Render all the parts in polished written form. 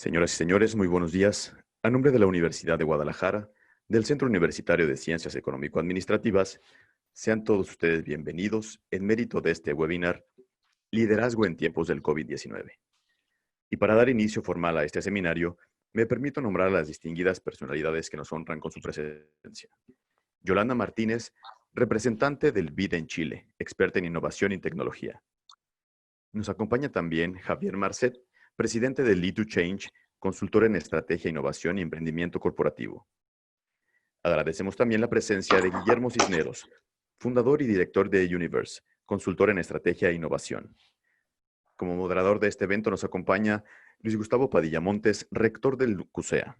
Señoras y señores, muy buenos días. A nombre de la Universidad de Guadalajara, del Centro Universitario de Ciencias Económico-Administrativas, sean todos ustedes bienvenidos en mérito de este webinar Liderazgo en tiempos del COVID-19. Y para dar inicio formal a este seminario, me permito nombrar a las distinguidas personalidades que nos honran con su presencia. Yolanda Martínez, representante del BID en Chile, experta en innovación y tecnología. Nos acompaña también Javier Marcet, presidente de Lead2Change, consultor en estrategia, innovación y emprendimiento corporativo. Agradecemos también la presencia de Guillermo Cisneros, fundador y director de Universe, consultor en estrategia e innovación. Como moderador de este evento nos acompaña Luis Gustavo Padilla Montes, rector del CUSEA.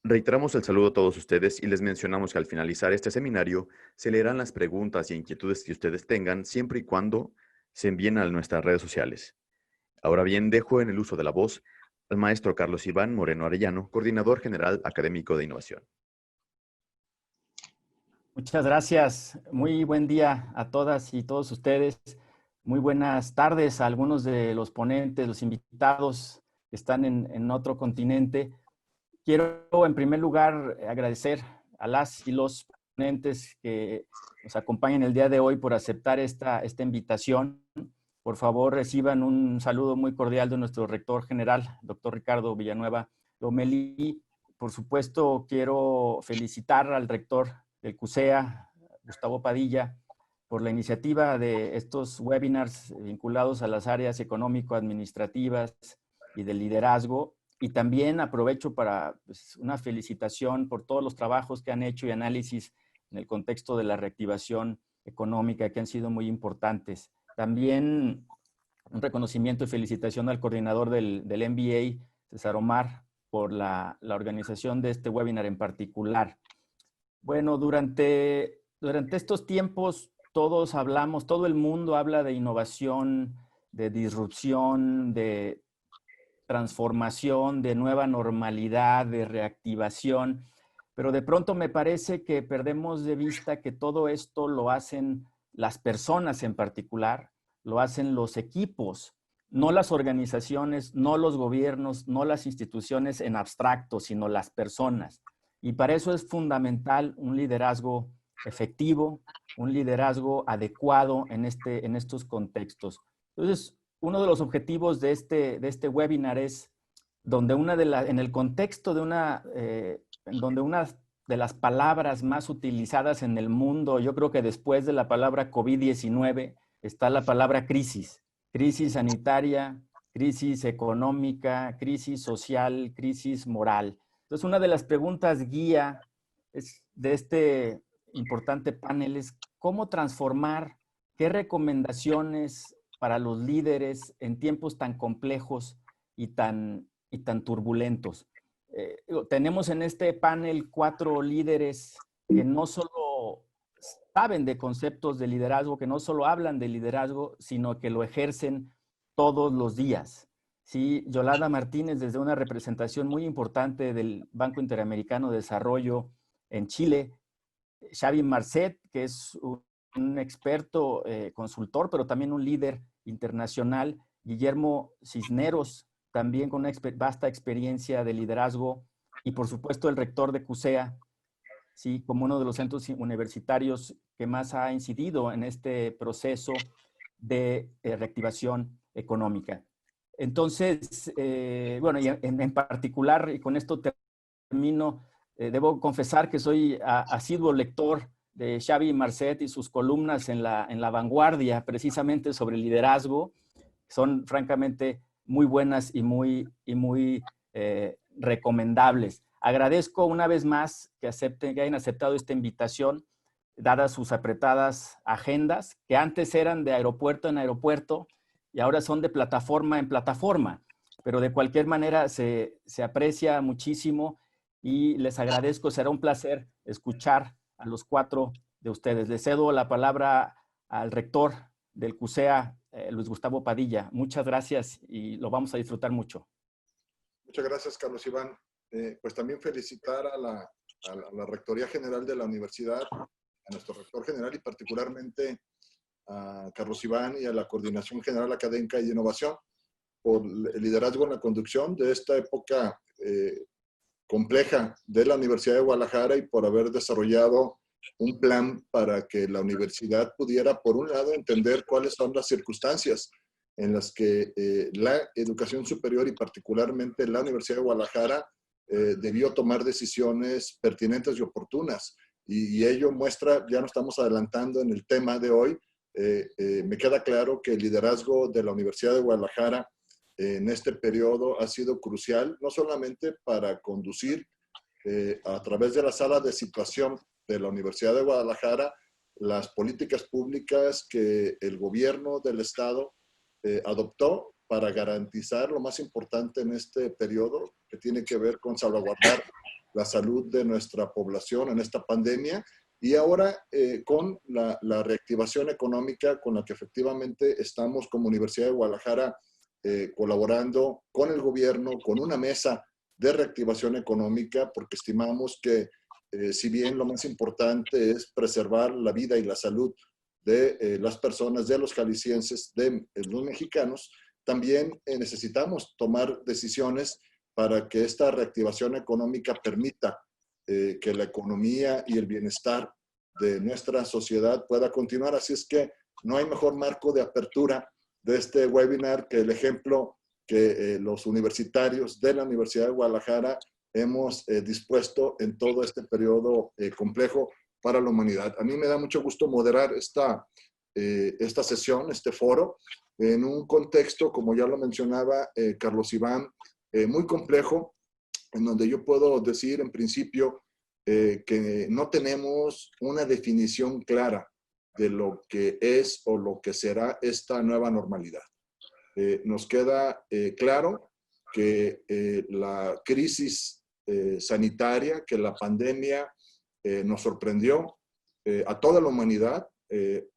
Reiteramos el saludo a todos ustedes y les mencionamos que al finalizar este seminario se leerán las preguntas e inquietudes que ustedes tengan siempre y cuando se envíen a nuestras redes sociales. Ahora bien, dejo en el uso de la voz al maestro Carlos Iván Moreno Arellano, coordinador general académico de innovación. Muchas gracias. Muy buen día a todas y todos ustedes. Muy buenas tardes a algunos de los ponentes, los invitados que están en otro continente. Quiero en primer lugar agradecer a las y los ponentes que nos acompañan el día de hoy por aceptar esta invitación. Por favor, reciban un saludo muy cordial de nuestro rector general, doctor Ricardo Villanueva Lomelí. Por supuesto, quiero felicitar al rector del CUSEA, Gustavo Padilla, por la iniciativa de estos webinars vinculados a las áreas económico-administrativas y de liderazgo. Y también aprovecho para una felicitación por todos los trabajos que han hecho y análisis en el contexto de la reactivación económica que han sido muy importantes. También un reconocimiento y felicitación al coordinador del MBA, César Omar, por la organización de este webinar en particular. Bueno, durante estos tiempos todos hablamos, todo el mundo habla de innovación, de disrupción, de transformación, de nueva normalidad, de reactivación, pero de pronto me parece que perdemos de vista que todo esto lo hacen las personas en particular, lo hacen los equipos, no las organizaciones, no los gobiernos, no las instituciones en abstracto, sino las personas. Y para eso es fundamental un liderazgo efectivo, un liderazgo adecuado en estos contextos. Entonces, uno de los objetivos de este webinar es donde en el contexto de donde una de las palabras más utilizadas en el mundo, yo creo que después de la palabra COVID-19 está la palabra crisis. Crisis sanitaria, crisis económica, crisis social, crisis moral. Entonces, una de las preguntas guía de este importante panel es cómo transformar, qué recomendaciones para los líderes en tiempos tan complejos y tan turbulentos. Tenemos en este panel 4 líderes que no solo saben de conceptos de liderazgo, que no solo hablan de liderazgo, sino que lo ejercen todos los días. Sí, Yolanda Martínez, desde una representación muy importante del Banco Interamericano de Desarrollo en Chile. Xavi Marcet, que es un experto consultor, pero también un líder internacional. Guillermo Cisneros, también con una vasta experiencia de liderazgo. Y por supuesto el rector de CUSEA, sí, como uno de los centros universitarios que más ha incidido en este proceso de reactivación económica. Entonces, bueno, y en particular, y con esto termino, debo confesar que soy asiduo lector de Xavi Marcet y sus columnas en la Vanguardia, precisamente sobre liderazgo. Son francamente muy buenas y muy recomendables. Agradezco una vez más que hayan aceptado esta invitación, dadas sus apretadas agendas, que antes eran de aeropuerto en aeropuerto y ahora son de plataforma en plataforma. Pero de cualquier manera se aprecia muchísimo y les agradezco. Será un placer escuchar a los 4 de ustedes. Les cedo la palabra al rector del CUSEA, Luis Gustavo Padilla. Muchas gracias y lo vamos a disfrutar mucho. Muchas gracias, Carlos Iván. Pues también felicitar a la Rectoría General de la Universidad, a nuestro rector general y particularmente a Carlos Iván y a la Coordinación General Académica y de Innovación por el liderazgo en la conducción de esta época compleja de la Universidad de Guadalajara y por haber desarrollado un plan para que la universidad pudiera, por un lado, entender cuáles son las circunstancias en las que la educación superior y particularmente la Universidad de Guadalajara debió tomar decisiones pertinentes y oportunas. Y ello muestra, ya nos estamos adelantando en el tema de hoy, me queda claro que el liderazgo de la Universidad de Guadalajara en este periodo ha sido crucial, no solamente para conducir a través de la sala de situación de la Universidad de Guadalajara las políticas públicas que el gobierno del Estado adoptó para garantizar lo más importante en este periodo, que tiene que ver con salvaguardar la salud de nuestra población en esta pandemia, y ahora con la reactivación económica con la que efectivamente estamos como Universidad de Guadalajara colaborando con el gobierno, con una mesa de reactivación económica, porque estimamos que si bien lo más importante es preservar la vida y la salud de las personas, de los jaliscienses, de los mexicanos, también necesitamos tomar decisiones para que esta reactivación económica permita que la economía y el bienestar de nuestra sociedad pueda continuar. Así es que no hay mejor marco de apertura de este webinar que el ejemplo que los universitarios de la Universidad de Guadalajara hemos dispuesto en todo este periodo complejo para la humanidad. A mí me da mucho gusto moderar esta sesión, este foro, en un contexto, como ya lo mencionaba Carlos Iván, muy complejo, en donde yo puedo decir en principio que no tenemos una definición clara de lo que es o lo que será esta nueva normalidad. Nos queda claro que la crisis sanitaria, que la pandemia nos sorprendió a toda la humanidad,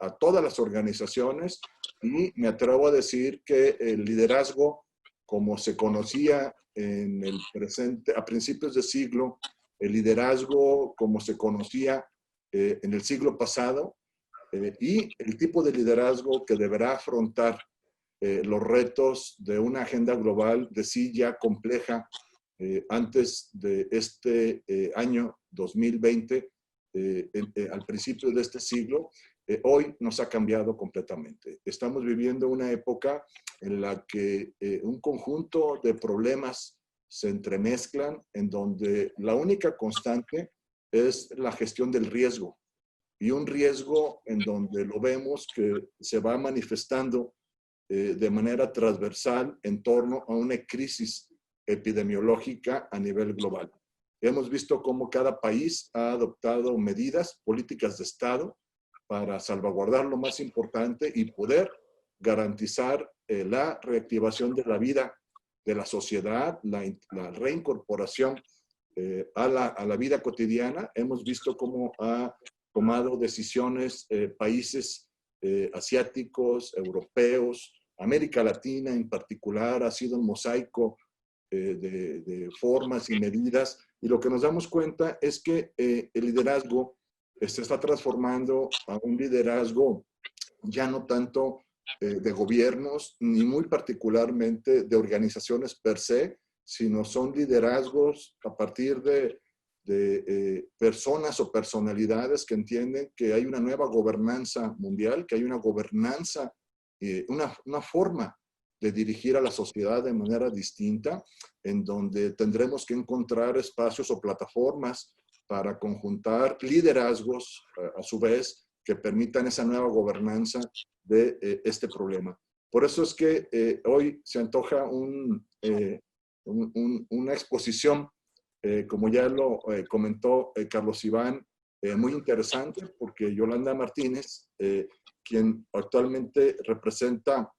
a todas las organizaciones, y me atrevo a decir que el liderazgo, como se conocía en el presente, a principios de siglo, el liderazgo como se conocía en el siglo pasado, y el tipo de liderazgo que deberá afrontar los retos de una agenda global de sí ya compleja antes de este año 2020, al principio de este siglo, hoy nos ha cambiado completamente. Estamos viviendo una época en la que un conjunto de problemas se entremezclan, en donde la única constante es la gestión del riesgo, y un riesgo en donde lo vemos que se va manifestando de manera transversal en torno a una crisis epidemiológica a nivel global. Hemos visto cómo cada país ha adoptado medidas, políticas de Estado para salvaguardar lo más importante y poder garantizar la reactivación de la vida de la sociedad, la reincorporación a la vida cotidiana. Hemos visto cómo ha tomado decisiones países asiáticos, europeos, América Latina en particular, ha sido un mosaico de formas y medidas, y lo que nos damos cuenta es que el liderazgo se está transformando a un liderazgo ya no tanto de gobiernos, ni muy particularmente de organizaciones per se, sino son liderazgos a partir de personas o personalidades que entienden que hay una nueva gobernanza mundial, que hay una gobernanza, una forma de dirigir a la sociedad de manera distinta, en donde tendremos que encontrar espacios o plataformas para conjuntar liderazgos, a su vez, que permitan esa nueva gobernanza de este problema. Por eso es que hoy se antoja una exposición, como ya lo comentó Carlos Iván, muy interesante, porque Yolanda Martínez, quien actualmente representa,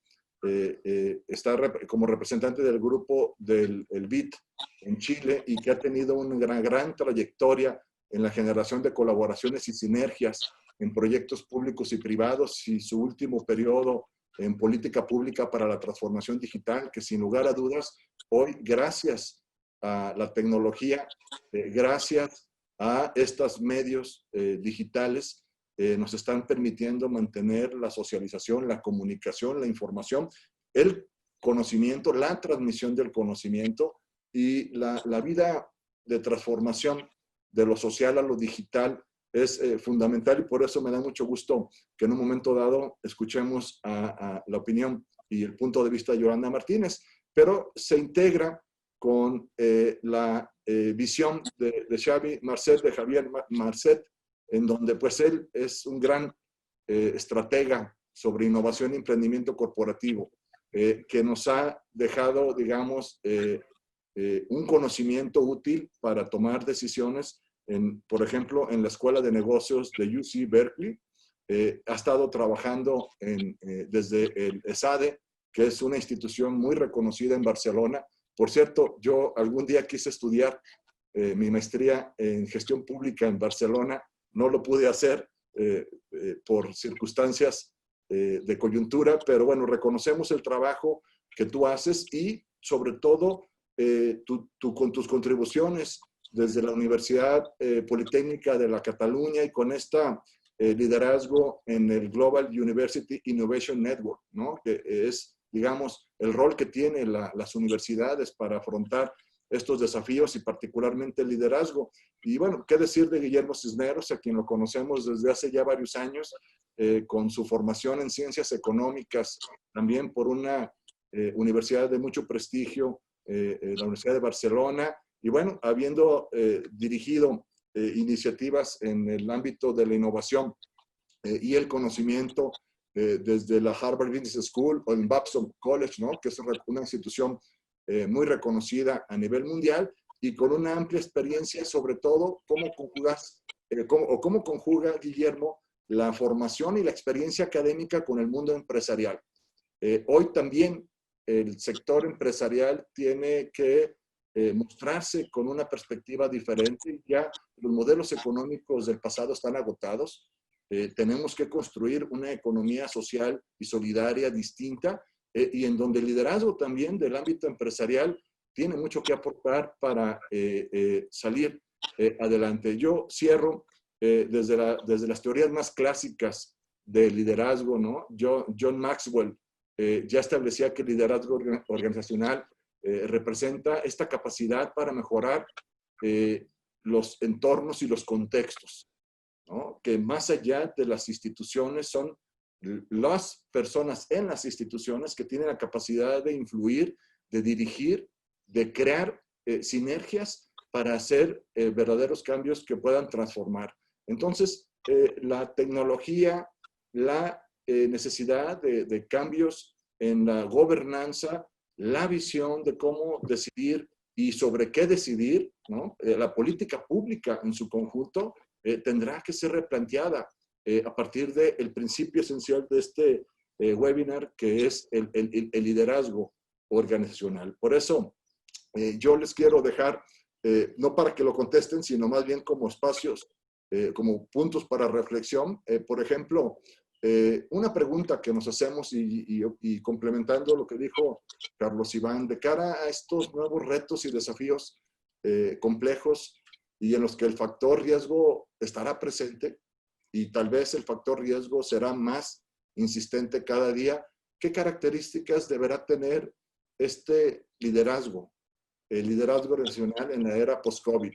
está como representante del grupo del BIT en Chile, y que ha tenido una gran trayectoria en la generación de colaboraciones y sinergias en proyectos públicos y privados, y su último periodo en política pública para la transformación digital, que sin lugar a dudas, hoy, gracias a la tecnología, gracias a estos medios digitales, nos están permitiendo mantener la socialización, la comunicación, la información, el conocimiento, la transmisión del conocimiento y la vida de transformación de lo social a lo digital es fundamental, y por eso me da mucho gusto que en un momento dado escuchemos a la opinión y el punto de vista de Yolanda Martínez, pero se integra con la visión de Xavi Marcet, de Javier Marcet, en donde pues él es un gran estratega sobre innovación y emprendimiento corporativo, que nos ha dejado, digamos, un conocimiento útil para tomar decisiones, por ejemplo, en la Escuela de Negocios de UC Berkeley. Ha estado trabajando desde el ESADE, que es una institución muy reconocida en Barcelona. Por cierto, yo algún día quise estudiar mi maestría en gestión pública en Barcelona. No lo pude hacer por circunstancias de coyuntura, pero bueno, reconocemos el trabajo que tú haces y sobre todo con tus contribuciones desde la Universidad Politécnica de la Cataluña y con esta liderazgo en el Global University Innovation Network, ¿no? Que es, digamos, el rol que tienen las universidades para afrontar estos desafíos y particularmente el liderazgo. Y bueno, qué decir de Guillermo Cisneros, a quien lo conocemos desde hace ya varios años, con su formación en ciencias económicas, también por una universidad de mucho prestigio, la Universidad de Barcelona, y bueno, habiendo dirigido iniciativas en el ámbito de la innovación y el conocimiento desde la Harvard Business School o en Babson College, ¿no? Que es una institución muy reconocida a nivel mundial y con una amplia experiencia, sobre todo cómo conjuga Guillermo la formación y la experiencia académica con el mundo empresarial. Hoy también el sector empresarial tiene que mostrarse con una perspectiva diferente. Ya los modelos económicos del pasado están agotados. Tenemos que construir una economía social y solidaria distinta y en donde el liderazgo también del ámbito empresarial tiene mucho que aportar para salir adelante. Yo cierro desde las teorías más clásicas del liderazgo, ¿no? John Maxwell ya establecía que el liderazgo organizacional representa esta capacidad para mejorar los entornos y los contextos, ¿no? Que más allá de las instituciones son las personas en las instituciones que tienen la capacidad de influir, de dirigir, de crear sinergias para hacer verdaderos cambios que puedan transformar. Entonces, la tecnología, la necesidad de cambios en la gobernanza, la visión de cómo decidir y sobre qué decidir, ¿no? La política pública en su conjunto tendrá que ser replanteada a partir del principio esencial de este webinar, que es el liderazgo organizacional. Por eso, yo les quiero dejar, no para que lo contesten, sino más bien como espacios, como puntos para reflexión. Por ejemplo, una pregunta que nos hacemos y complementando lo que dijo Carlos Iván, de cara a estos nuevos retos y desafíos complejos y en los que el factor riesgo estará presente y tal vez el factor riesgo será más insistente cada día, ¿qué características deberá tener este liderazgo, el liderazgo organizacional en la era post-COVID?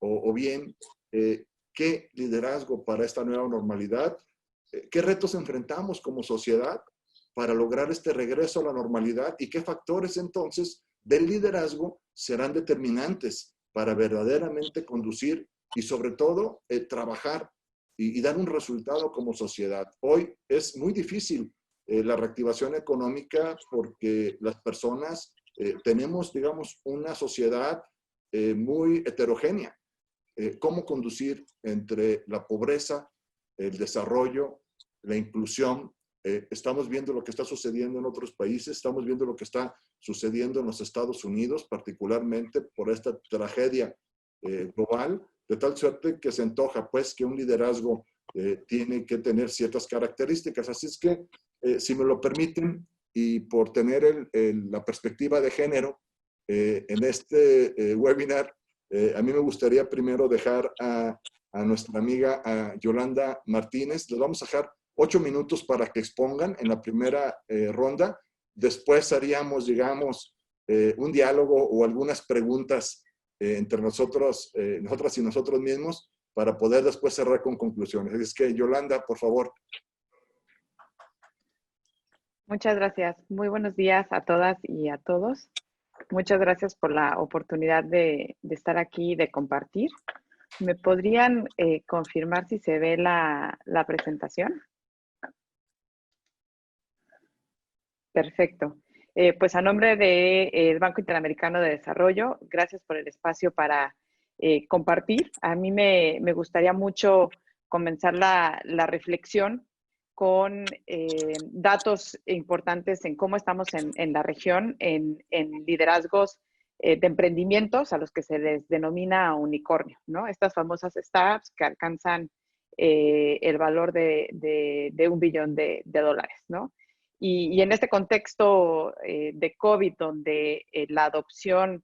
O bien, ¿qué liderazgo para esta nueva normalidad? ¿Qué retos enfrentamos como sociedad para lograr este regreso a la normalidad? ¿Y qué factores entonces del liderazgo serán determinantes para verdaderamente conducir y sobre todo trabajar y dar un resultado como sociedad? Hoy es muy difícil la reactivación económica porque las personas tenemos, digamos, una sociedad muy heterogénea. ¿Cómo conducir entre la pobreza, el desarrollo, la inclusión? Estamos viendo lo que está sucediendo en otros países, estamos viendo lo que está sucediendo en los Estados Unidos, particularmente por esta tragedia global, de tal suerte que se antoja pues que un liderazgo tiene que tener ciertas características. Así es que, si me lo permiten, y por tener la perspectiva de género en este webinar, a mí me gustaría primero dejar a nuestra amiga a Yolanda Martínez. Les vamos a dejar 8 minutos para que expongan en la primera ronda Después haríamos, digamos, un diálogo o algunas preguntas entre nosotros, nosotras y nosotros mismos, para poder después cerrar con conclusiones. Es que, Yolanda, por favor. Muchas gracias. Muy buenos días a todas y a todos. Muchas gracias por la oportunidad de estar aquí y de compartir. ¿Me podrían confirmar si se ve la presentación? Perfecto. Pues a nombre del Banco Interamericano de Desarrollo, gracias por el espacio para compartir. A mí me gustaría mucho comenzar la reflexión con datos importantes en cómo estamos en la región, en liderazgos de emprendimientos a los que se les denomina unicornio, ¿no? Estas famosas startups que alcanzan el valor de $1 billón de dólares, ¿no? Y en este contexto de COVID, donde la adopción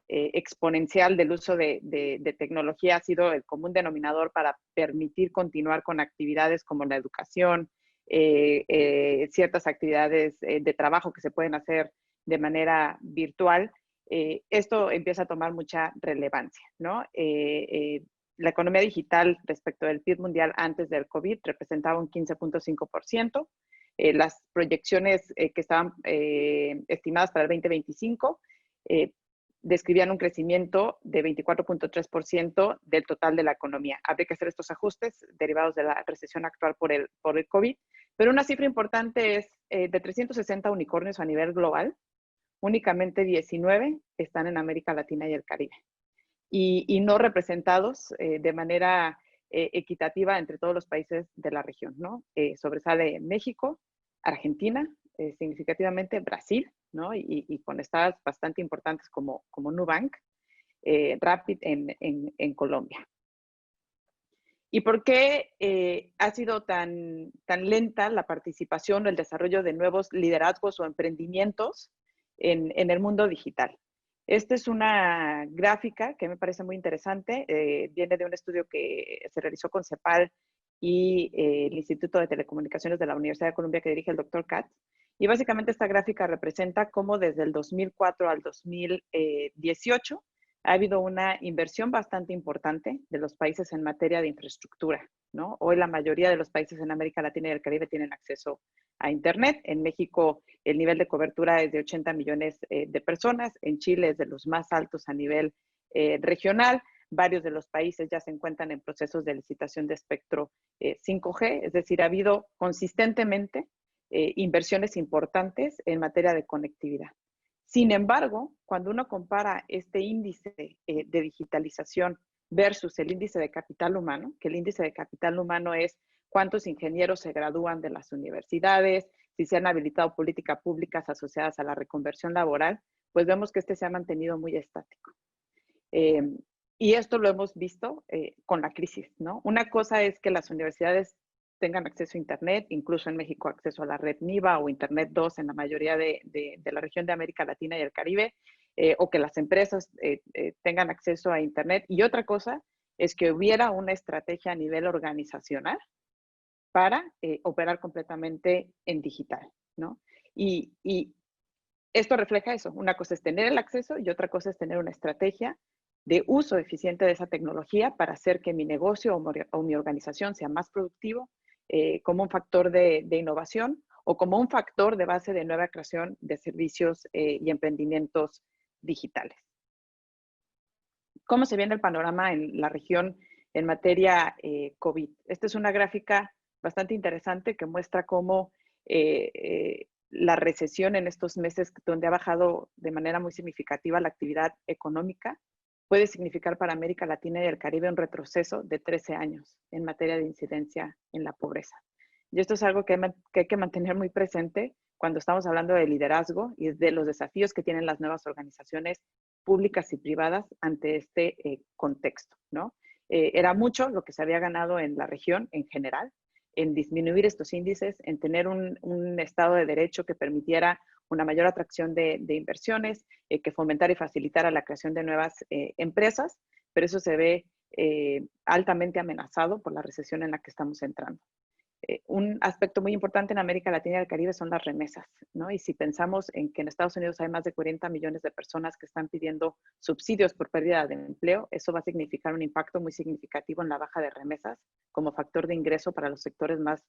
exponencial del uso de tecnología ha sido el común denominador para permitir continuar con actividades como la educación, ciertas actividades de trabajo que se pueden hacer de manera virtual, esto empieza a tomar mucha relevancia, ¿no? La economía digital respecto del PIB mundial antes del COVID representaba un 15.5%. Las proyecciones que estaban estimadas para el 2025 describían un crecimiento de 24.3% del total de la economía. Habría que hacer estos ajustes derivados de la recesión actual por el COVID, pero una cifra importante es de 360 unicornios a nivel global, únicamente 19 están en América Latina y el Caribe, y no representados de manera equitativa entre todos los países de la región, ¿no? Sobresale México, Argentina, significativamente Brasil, ¿no? Y con estados bastante importantes como Nubank, Rapid en Colombia. ¿Y por qué ha sido tan lenta la participación o el desarrollo de nuevos liderazgos o emprendimientos en el mundo digital? Esta es una gráfica que me parece muy interesante. Viene de un estudio que se realizó con CEPAL y el Instituto de Telecomunicaciones de la Universidad de Columbia que dirige el doctor Katz. Y básicamente esta gráfica representa cómo desde el 2004 al 2018 ha habido una inversión bastante importante de los países en materia de infraestructura, ¿no? Hoy la mayoría de los países en América Latina y el Caribe tienen acceso a Internet. En México el nivel de cobertura es de 80 millones de personas. En Chile es de los más altos a nivel regional. Varios de los países ya se encuentran en procesos de licitación de espectro 5G, es decir, ha habido consistentemente inversiones importantes en materia de conectividad. Sin embargo, cuando uno compara este índice de digitalización versus el índice de capital humano, que el índice de capital humano es cuántos ingenieros se gradúan de las universidades, si se han habilitado políticas públicas asociadas a la reconversión laboral, pues vemos que este se ha mantenido muy estático. Y esto lo hemos visto con la crisis, ¿no? Una cosa es que las universidades tengan acceso a Internet, incluso en México acceso a la red NIVA o Internet 2 en la mayoría de la región de América Latina y el Caribe, o que las empresas tengan acceso a Internet. Y otra cosa es que hubiera una estrategia a nivel organizacional para operar completamente en digital, ¿no? Y esto refleja eso. Una cosa es tener el acceso y otra cosa es tener una estrategia de uso eficiente de esa tecnología para hacer que mi negocio o mi organización sea más productivo, como un factor de innovación o como un factor de base de nueva creación de servicios y emprendimientos digitales. ¿Cómo se viene el panorama en la región en materia COVID? Esta es una gráfica bastante interesante que muestra cómo la recesión en estos meses, donde ha bajado de manera muy significativa la actividad económica, puede significar para América Latina y el Caribe un retroceso de 13 años en materia de incidencia en la pobreza. Y esto es algo que hay que mantener muy presente cuando estamos hablando de liderazgo y de los desafíos que tienen las nuevas organizaciones públicas y privadas ante este contexto, ¿no? Era mucho lo que se había ganado en la región en general, en disminuir estos índices, en tener un Estado de Derecho que permitiera una mayor atracción de inversiones, que fomentara y facilitara la creación de nuevas empresas, pero eso se ve altamente amenazado por la recesión en la que estamos entrando. Un aspecto muy importante en América Latina y el Caribe son las remesas, ¿no? Y si pensamos en que en Estados Unidos hay más de 40 millones de personas que están pidiendo subsidios por pérdida de empleo, eso va a significar un impacto muy significativo en la baja de remesas como factor de ingreso para los sectores más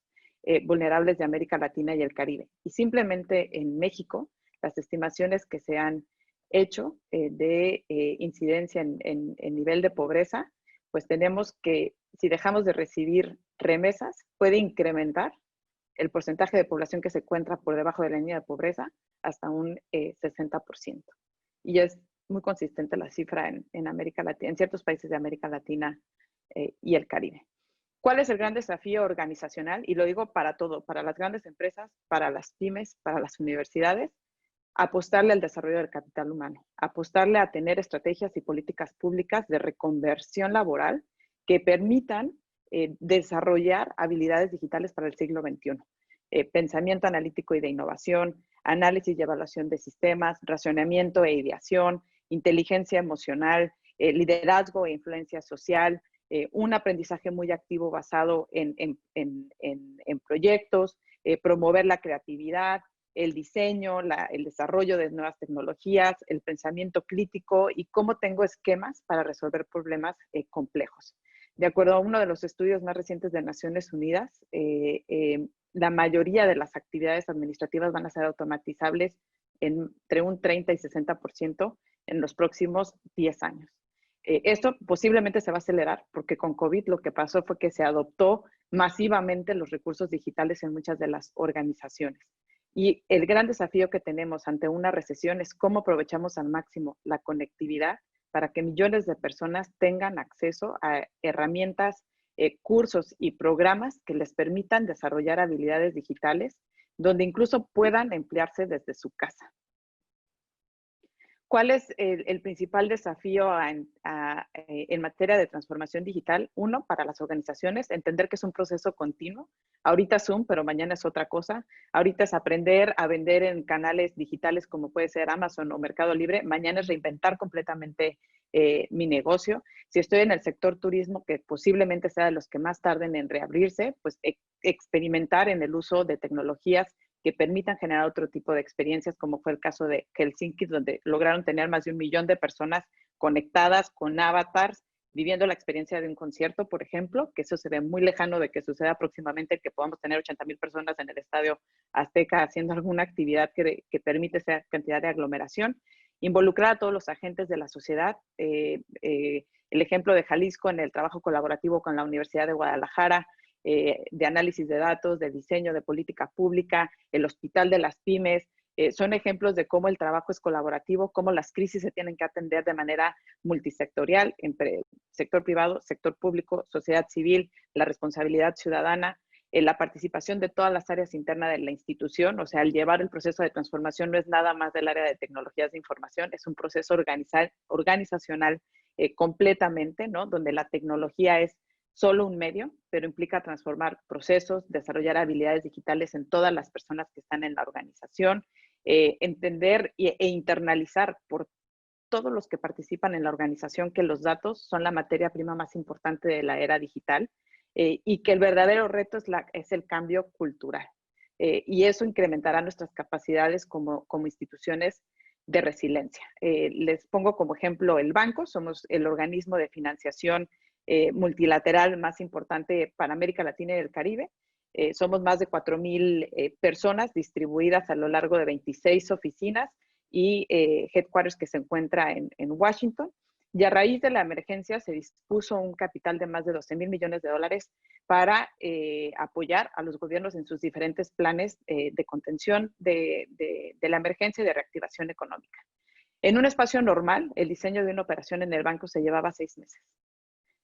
vulnerables de América Latina y el Caribe. Y simplemente en México, las estimaciones que se han hecho de incidencia en nivel de pobreza, pues tenemos que si dejamos de recibir remesas, puede incrementar el porcentaje de población que se encuentra por debajo de la línea de pobreza hasta un 60%. Y es muy consistente la cifra en América Latina, en ciertos países de América Latina y el Caribe. ¿Cuál es el gran desafío organizacional? Y lo digo para todo, para las grandes empresas, para las pymes, para las universidades, apostarle al desarrollo del capital humano, apostarle a tener estrategias y políticas públicas de reconversión laboral que permitan desarrollar habilidades digitales para el siglo XXI. Pensamiento analítico y de innovación, análisis y evaluación de sistemas, racionamiento e ideación, inteligencia emocional, liderazgo e influencia social, un aprendizaje muy activo basado en proyectos, promover la creatividad, el diseño, el desarrollo de nuevas tecnologías, el pensamiento crítico y cómo tengo esquemas para resolver problemas complejos. De acuerdo a uno de los estudios más recientes de Naciones Unidas, la mayoría de las actividades administrativas van a ser automatizables entre un 30 y 60% en los próximos 10 años. Esto posiblemente se va a acelerar porque con COVID lo que pasó fue que se adoptó masivamente los recursos digitales en muchas de las organizaciones. Y el gran desafío que tenemos ante una recesión es cómo aprovechamos al máximo la conectividad para que millones de personas tengan acceso a herramientas, cursos y programas que les permitan desarrollar habilidades digitales, donde incluso puedan emplearse desde su casa. ¿Cuál es el principal desafío en materia de transformación digital? Uno, para las organizaciones, entender que es un proceso continuo. Ahorita Zoom, pero mañana es otra cosa. Ahorita es aprender a vender en canales digitales como puede ser Amazon o Mercado Libre. Mañana es reinventar completamente mi negocio. Si estoy en el sector turismo, que posiblemente sea de los que más tarden en reabrirse, pues experimentar en el uso de tecnologías que permitan generar otro tipo de experiencias, como fue el caso de Helsinki, donde lograron tener más de 1 millón de personas conectadas con avatars, viviendo la experiencia de un concierto, por ejemplo, que eso se ve muy lejano de que suceda próximamente, que podamos tener 80,000 personas en el Estadio Azteca haciendo alguna actividad que permite esa cantidad de aglomeración. Involucrar a todos los agentes de la sociedad. El ejemplo de Jalisco en el trabajo colaborativo con la Universidad de Guadalajara, de análisis de datos, de diseño de política pública, el Hospital de las Pymes, son ejemplos de cómo el trabajo es colaborativo, cómo las crisis se tienen que atender de manera multisectorial, entre sector privado, sector público, sociedad civil, la responsabilidad ciudadana, la participación de todas las áreas internas de la institución. O sea, el llevar el proceso de transformación no es nada más del área de tecnologías de información, es un proceso organizacional completamente, ¿no? Donde la tecnología es solo un medio, pero implica transformar procesos, desarrollar habilidades digitales en todas las personas que están en la organización, entender e internalizar por todos los que participan en la organización que los datos son la materia prima más importante de la era digital y que el verdadero reto es el cambio cultural. Y eso incrementará nuestras capacidades como instituciones de resiliencia. Les pongo como ejemplo el banco, somos el organismo de financiación multilateral más importante para América Latina y el Caribe. Somos más de 4,000 personas distribuidas a lo largo de 26 oficinas y headquarters que se encuentra en Washington. Y a raíz de la emergencia se dispuso un capital de más de 12,000 millones de dólares para apoyar a los gobiernos en sus diferentes planes de contención de la emergencia y de reactivación económica. En un espacio normal, el diseño de una operación en el banco se llevaba 6 meses.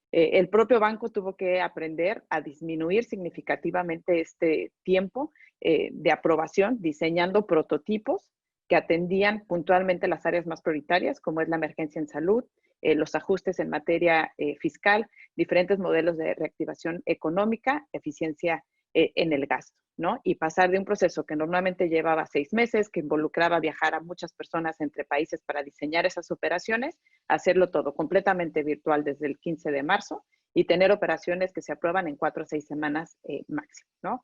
El propio banco tuvo que aprender a disminuir significativamente este tiempo de aprobación, diseñando prototipos que atendían puntualmente las áreas más prioritarias, como es la emergencia en salud, los ajustes en materia fiscal, diferentes modelos de reactivación económica, eficiencia en el gasto, ¿no? Y pasar de un proceso que normalmente llevaba 6 meses, que involucraba viajar a muchas personas entre países para diseñar esas operaciones, a hacerlo todo completamente virtual desde el 15 de marzo y tener operaciones que se aprueban en 4 o 6 semanas máximo, ¿no?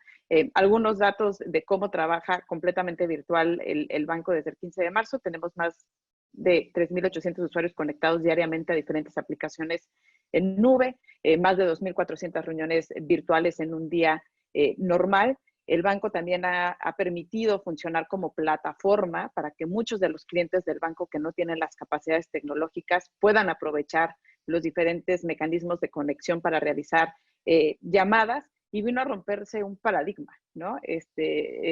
Algunos datos de cómo trabaja completamente virtual el banco desde el 15 de marzo. Tenemos más de 3.800 usuarios conectados diariamente a diferentes aplicaciones en nube, más de 2.400 reuniones virtuales en un día normal. El banco también ha permitido funcionar como plataforma para que muchos de los clientes del banco que no tienen las capacidades tecnológicas puedan aprovechar los diferentes mecanismos de conexión para realizar llamadas, y vino a romperse un paradigma, ¿no?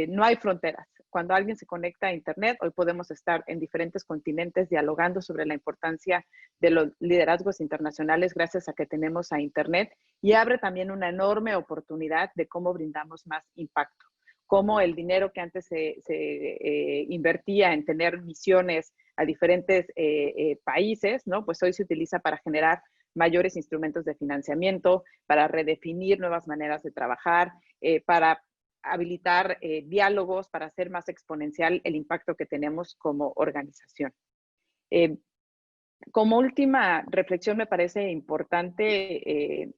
No hay fronteras. Cuando alguien se conecta a Internet, hoy podemos estar en diferentes continentes dialogando sobre la importancia de los liderazgos internacionales gracias a que tenemos a Internet, y abre también una enorme oportunidad de cómo brindamos más impacto. Cómo el dinero que antes se invertía en tener misiones a diferentes países, ¿no? Pues hoy se utiliza para generar mayores instrumentos de financiamiento, para redefinir nuevas maneras de trabajar, para habilitar diálogos, para hacer más exponencial el impacto que tenemos como organización. Como última reflexión, me parece importante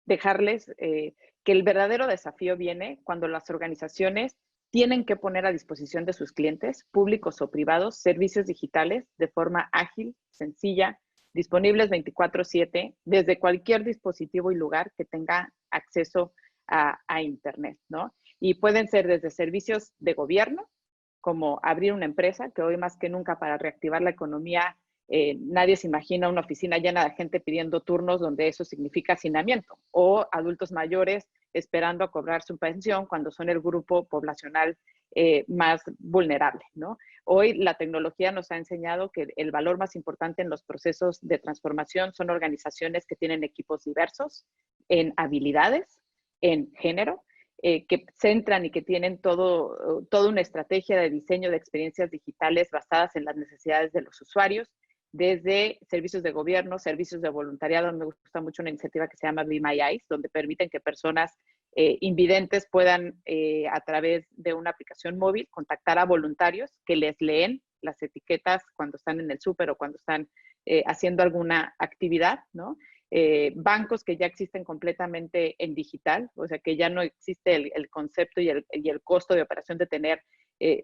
dejarles que el verdadero desafío viene cuando las organizaciones tienen que poner a disposición de sus clientes, públicos o privados, servicios digitales de forma ágil, sencilla, disponibles 24/7 desde cualquier dispositivo y lugar que tenga acceso a Internet, ¿no? Y pueden ser desde servicios de gobierno, como abrir una empresa, que hoy más que nunca para reactivar la economía, nadie se imagina una oficina llena de gente pidiendo turnos donde eso significa hacinamiento, o adultos mayores esperando a cobrar su pensión cuando son el grupo poblacional más vulnerable, ¿no? Hoy la tecnología nos ha enseñado que el valor más importante en los procesos de transformación son organizaciones que tienen equipos diversos en habilidades, en género, que centran y que tienen toda una estrategia de diseño de experiencias digitales basadas en las necesidades de los usuarios, desde servicios de gobierno, servicios de voluntariado. Me gusta mucho una iniciativa que se llama Be My Eyes, donde permiten que personas invidentes puedan, a través de una aplicación móvil, contactar a voluntarios que les leen las etiquetas cuando están en el súper o cuando están haciendo alguna actividad, ¿no? Bancos que ya existen completamente en digital, o sea que ya no existe el concepto y el costo de operación de tener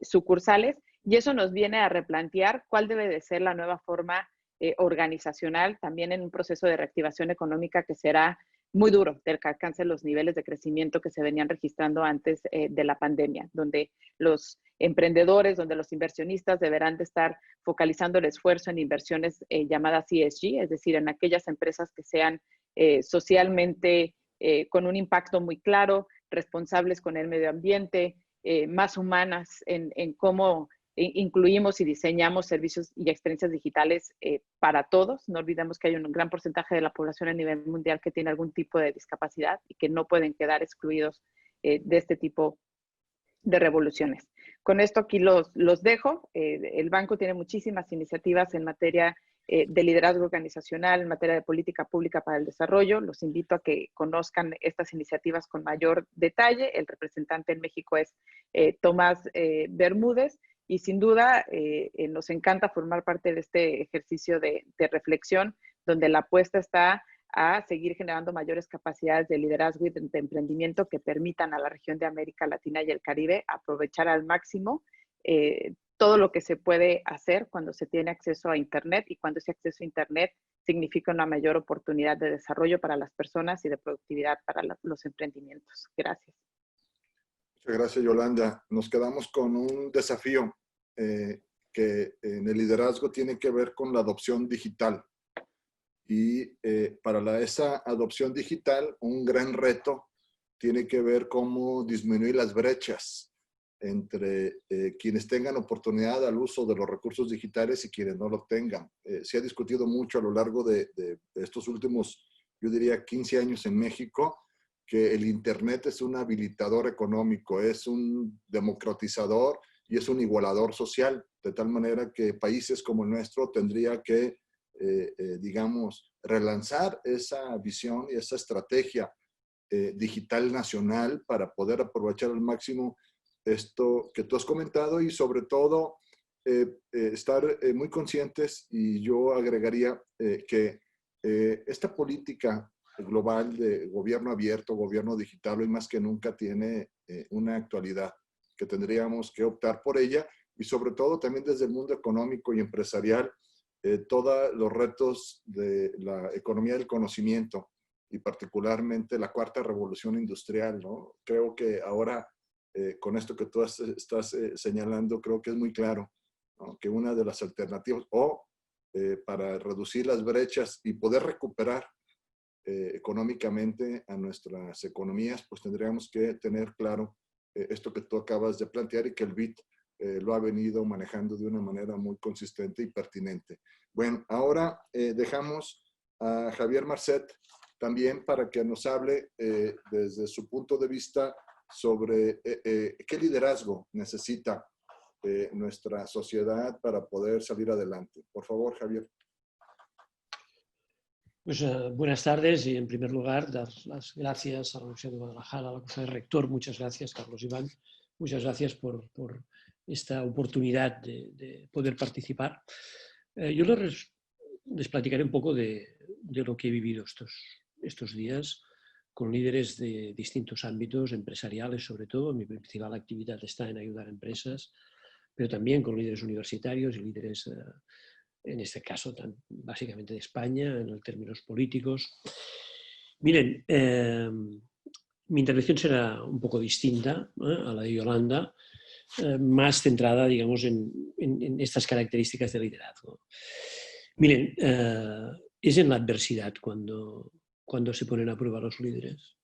sucursales, y eso nos viene a replantear cuál debe de ser la nueva forma organizacional, también en un proceso de reactivación económica que será muy duro, del que alcance los niveles de crecimiento que se venían registrando antes de la pandemia, donde los emprendedores, donde los inversionistas deberán de estar focalizando el esfuerzo en inversiones llamadas ESG, es decir, en aquellas empresas que sean socialmente con un impacto muy claro, responsables con el medio ambiente, más humanas en cómo incluimos y diseñamos servicios y experiencias digitales para todos. No olvidemos que hay un gran porcentaje de la población a nivel mundial que tiene algún tipo de discapacidad y que no pueden quedar excluidos de este tipo de revoluciones. Con esto aquí los dejo. El banco tiene muchísimas iniciativas en materia de liderazgo organizacional, en materia de política pública para el desarrollo. Los invito a que conozcan estas iniciativas con mayor detalle. El representante en México es Tomás Bermúdez, y sin duda nos encanta formar parte de este ejercicio de reflexión, donde la apuesta está a seguir generando mayores capacidades de liderazgo y de emprendimiento que permitan a la región de América Latina y el Caribe aprovechar al máximo todo lo que se puede hacer cuando se tiene acceso a Internet, y cuando ese acceso a Internet significa una mayor oportunidad de desarrollo para las personas y de productividad para los emprendimientos. Gracias. Muchas gracias, Yolanda. Nos quedamos con un desafío que en el liderazgo tiene que ver con la adopción digital. Y para esa adopción digital, un gran reto tiene que ver cómo disminuir las brechas entre quienes tengan oportunidad al uso de los recursos digitales y quienes no lo tengan. Se ha discutido mucho a lo largo de estos últimos, yo diría, 15 años en México, que el Internet es un habilitador económico, es un democratizador y es un igualador social, de tal manera que países como el nuestro tendría que, digamos, relanzar esa visión y esa estrategia digital nacional para poder aprovechar al máximo esto que tú has comentado, y sobre todo estar muy conscientes, y yo agregaría que esta política global de gobierno abierto, gobierno digital, hoy más que nunca tiene una actualidad que tendríamos que optar por ella, y sobre todo también desde el mundo económico y empresarial, todos los retos de la economía del conocimiento y particularmente la cuarta revolución industrial, ¿no? Creo que ahora, con esto que tú estás señalando, creo que es muy claro, ¿no? Que una de las alternativas, para reducir las brechas y poder recuperar económicamente a nuestras economías, pues tendríamos que tener claro esto que tú acabas de plantear y que el BID lo ha venido manejando de una manera muy consistente y pertinente. Bueno, ahora dejamos a Javier Marcet también para que nos hable desde su punto de vista sobre qué liderazgo necesita nuestra sociedad para poder salir adelante. Por favor, Javier. Pues buenas tardes y en primer lugar dar las gracias a la Universidad de Guadalajara, a la Conferencia de Rector. Muchas gracias, Carlos Iván. Muchas gracias por esta oportunidad de poder participar. Yo les platicaré un poco de lo que he vivido estos días con líderes de distintos ámbitos, empresariales sobre todo. Mi principal actividad está en ayudar a empresas, pero también con líderes universitarios y líderes, en este caso, básicamente de España, en términos políticos. Miren, mi intervención será un poco distinta a la de Yolanda, más centrada, digamos, en estas características de liderazgo. Miren, es en la adversidad cuando se ponen a prueba los líderes.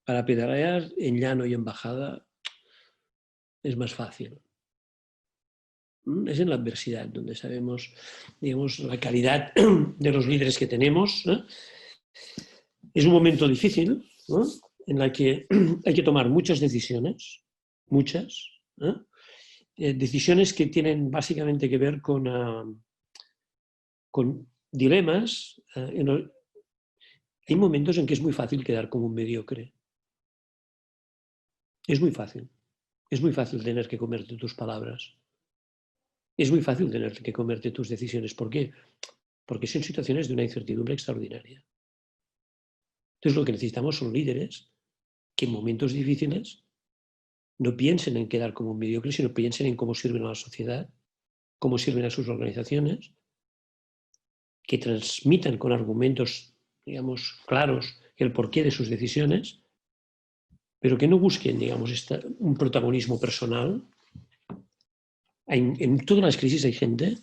Para pedalear en llano y en bajada es más fácil. Es en la adversidad donde sabemos, digamos, la calidad de los líderes que tenemos. Es un momento difícil, ¿no? En la que hay que tomar muchas decisiones, decisiones que tienen básicamente que ver con dilemas. Hay momentos en que es muy fácil quedar como un mediocre. Es muy fácil. Es muy fácil tener que comerte tus palabras. Es muy fácil tener que comerte tus decisiones. ¿Por qué? Porque son situaciones de una incertidumbre extraordinaria. Entonces lo que necesitamos son líderes que en momentos difíciles no piensen en quedar como un mediocre, sino piensen en cómo sirven a la sociedad, cómo sirven a sus organizaciones, que transmitan con argumentos, digamos, claros el porqué de sus decisiones, pero que no busquen, digamos, un protagonismo personal. En todas las crisis hay gente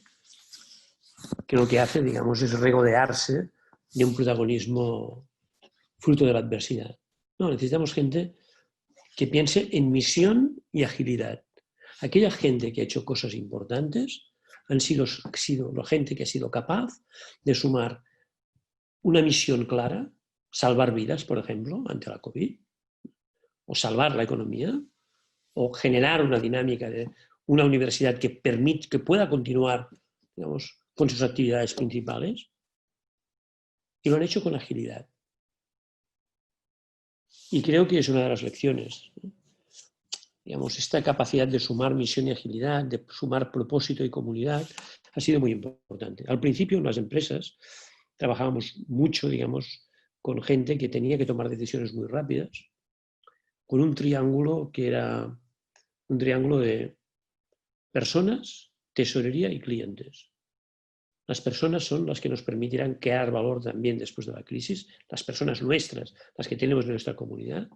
que lo que hace, digamos, es regodearse de un protagonismo fruto de la adversidad. No, necesitamos gente que piense en misión y agilidad. Aquella gente que ha hecho cosas importantes ha sido la gente que ha sido capaz de sumar una misión clara, salvar vidas, por ejemplo, ante la COVID, o salvar la economía, o generar una dinámica de una universidad que pueda continuar, digamos, con sus actividades principales, y lo han hecho con agilidad. Y creo que es una de las lecciones. Digamos, esta capacidad de sumar misión y agilidad, de sumar propósito y comunidad, ha sido muy importante. Al principio, en las empresas, trabajábamos mucho, digamos, con gente que tenía que tomar decisiones muy rápidas, con un triángulo que era un triángulo de personas, tesorería y clientes. Las personas son las que nos permitirán crear valor también después de la crisis, las personas nuestras, las que tenemos en nuestra comunidad.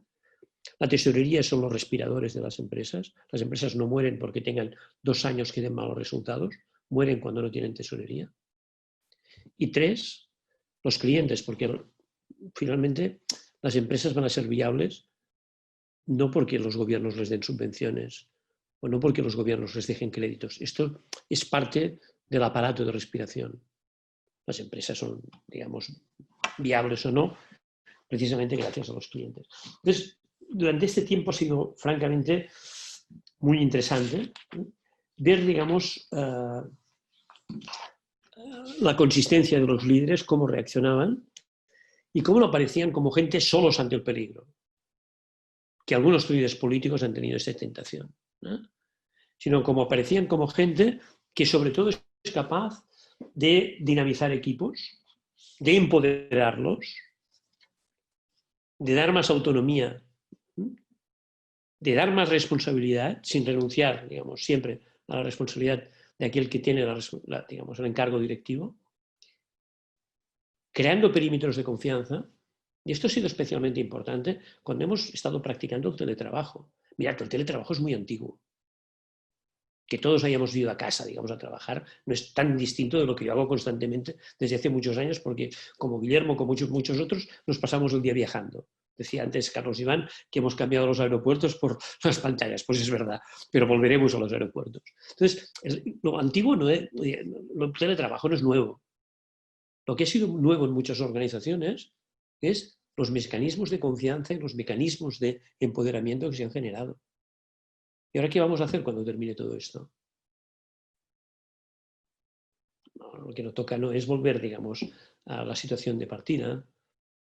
La tesorería son los respiradores de las empresas. Las empresas no mueren porque tengan 2 años que den malos resultados, mueren cuando no tienen tesorería. Y 3, los clientes, porque finalmente las empresas van a ser viables no porque los gobiernos les den subvenciones o no porque los gobiernos les dejen créditos. Esto es parte del aparato de respiración. Las empresas son, digamos, viables o no, precisamente gracias a los clientes. Entonces, durante este tiempo ha sido, francamente, muy interesante ver, digamos, la consistencia de los líderes, cómo reaccionaban y cómo no aparecían como gente solos ante el peligro, que algunos líderes políticos han tenido esa tentación, ¿no? Sino como aparecían como gente que sobre todo es capaz de dinamizar equipos, de empoderarlos, de dar más autonomía, de dar más responsabilidad, sin renunciar, digamos, siempre a la responsabilidad de aquel que tiene digamos, el encargo directivo, creando perímetros de confianza. Y esto ha sido especialmente importante cuando hemos estado practicando el teletrabajo. Mirad, el teletrabajo es muy antiguo. Que todos hayamos ido a casa, digamos, a trabajar, no es tan distinto de lo que yo hago constantemente desde hace muchos años, porque como Guillermo, como muchos otros, nos pasamos el día viajando. Decía antes Carlos Iván que hemos cambiado los aeropuertos por las pantallas, pues es verdad, pero volveremos a los aeropuertos. Entonces, lo antiguo no es, el teletrabajo no es nuevo. Lo que ha sido nuevo en muchas organizaciones es los mecanismos de confianza y los mecanismos de empoderamiento que se han generado. ¿Y ahora qué vamos a hacer cuando termine todo esto? Lo que nos toca no es volver, digamos, a la situación de partida.